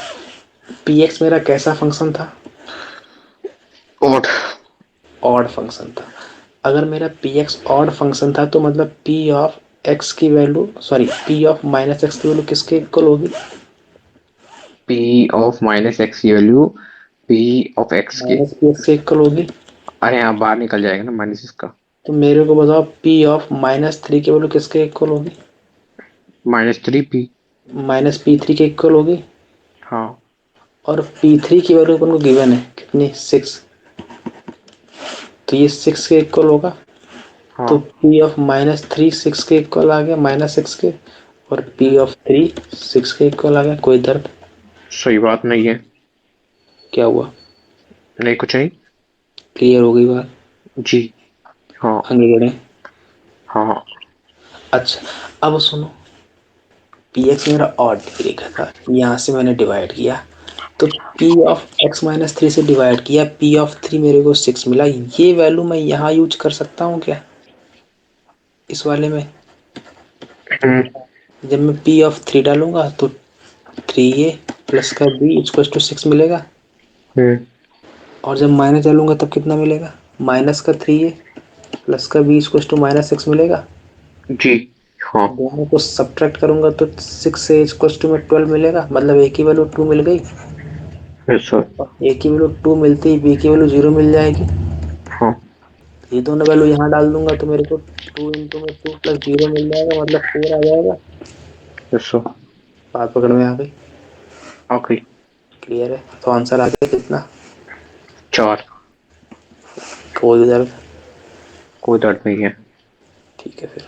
पी एक्स मेरा कैसा फंक्शन था? और ऑड फंक्शन था। अगर मेरा पी एक्स ऑड फंक्शन था तो मतलब पी ऑफ एक्स की value, sorry P of minus x की वैल्यू किसके इक्वल होगी? पी ऑफ माइनस एक्स की वैल्यू पी ऑफ एक्स की। माइनस पी एक्स के इक्वल होगी। अरे यहाँ बाहर निकल जाएगा ना माइनस इसका। तो मेरे को बताओ पी ऑफ माइनस थ्री की वैल्यू किसके इक्वल होगी? -3p। माइनस पी थ्री के इक्वल होगी। हाँ। और पी थ्री की वैल्यू अपन को गिवन है कितनी? 6, तो ये 6 के इक्वल होगा। हाँ। तो पी ऑफ माइनस थ्री 6 के इक्वल आ गया, -6 के, और पी ऑफ थ्री 6 के इक्वल आ गया। कोई दर्द? सही बात नहीं है। क्या हुआ? नहीं कुछ नहीं। क्लियर हो गई बात? जी। हाँ। आगे बढ़े। हाँ हाँ। अच्छा, अब सुनो, पी एक्स मेरा ऑड डिग्री का था, यहाँ से मैंने डिवाइड किया, तो P of x minus three से डिवाइड किया, पी ऑफ थ्री मेरे को 6 मिला। ये वैल्यू मैं यहाँ यूज कर सकता हूँ क्या, इस वाले में? जब मैं पी ऑफ थ्री डालूंगा तो 3a प्लस का बी इक्वल टू 6 मिलेगा, हम्म। और जब माइनस डालूंगा तब कितना मिलेगा? माइनस का 3a प्लस का बी इक्वल टू -6 मिलेगा। जी। हाँ। दोनों को सब्ट्रैक्ट करूंगा तो 6 से इक्वल टू में 12 मिलेगा, मतलब ए की वैल्यू 2 मिल गई। Yes sir. ए की वैल्यू 2 मिलती ही बी की वैल्यू 0 मिल जाएगी। हाँ। ये दोनों वैल्यू यहाँ डाल दूंगा तो मेरे को 2 इंटू में 2 प्लस 0 मिल जाएगा, मतलब 4 आ जाएगा। Yes sir. बात पकड़ में आ गई? ओके। क्लियर है? तो आंसर आ गया कितना? 4। कोई दर्द? कोई दर्द नहीं है। ठीक है फिर।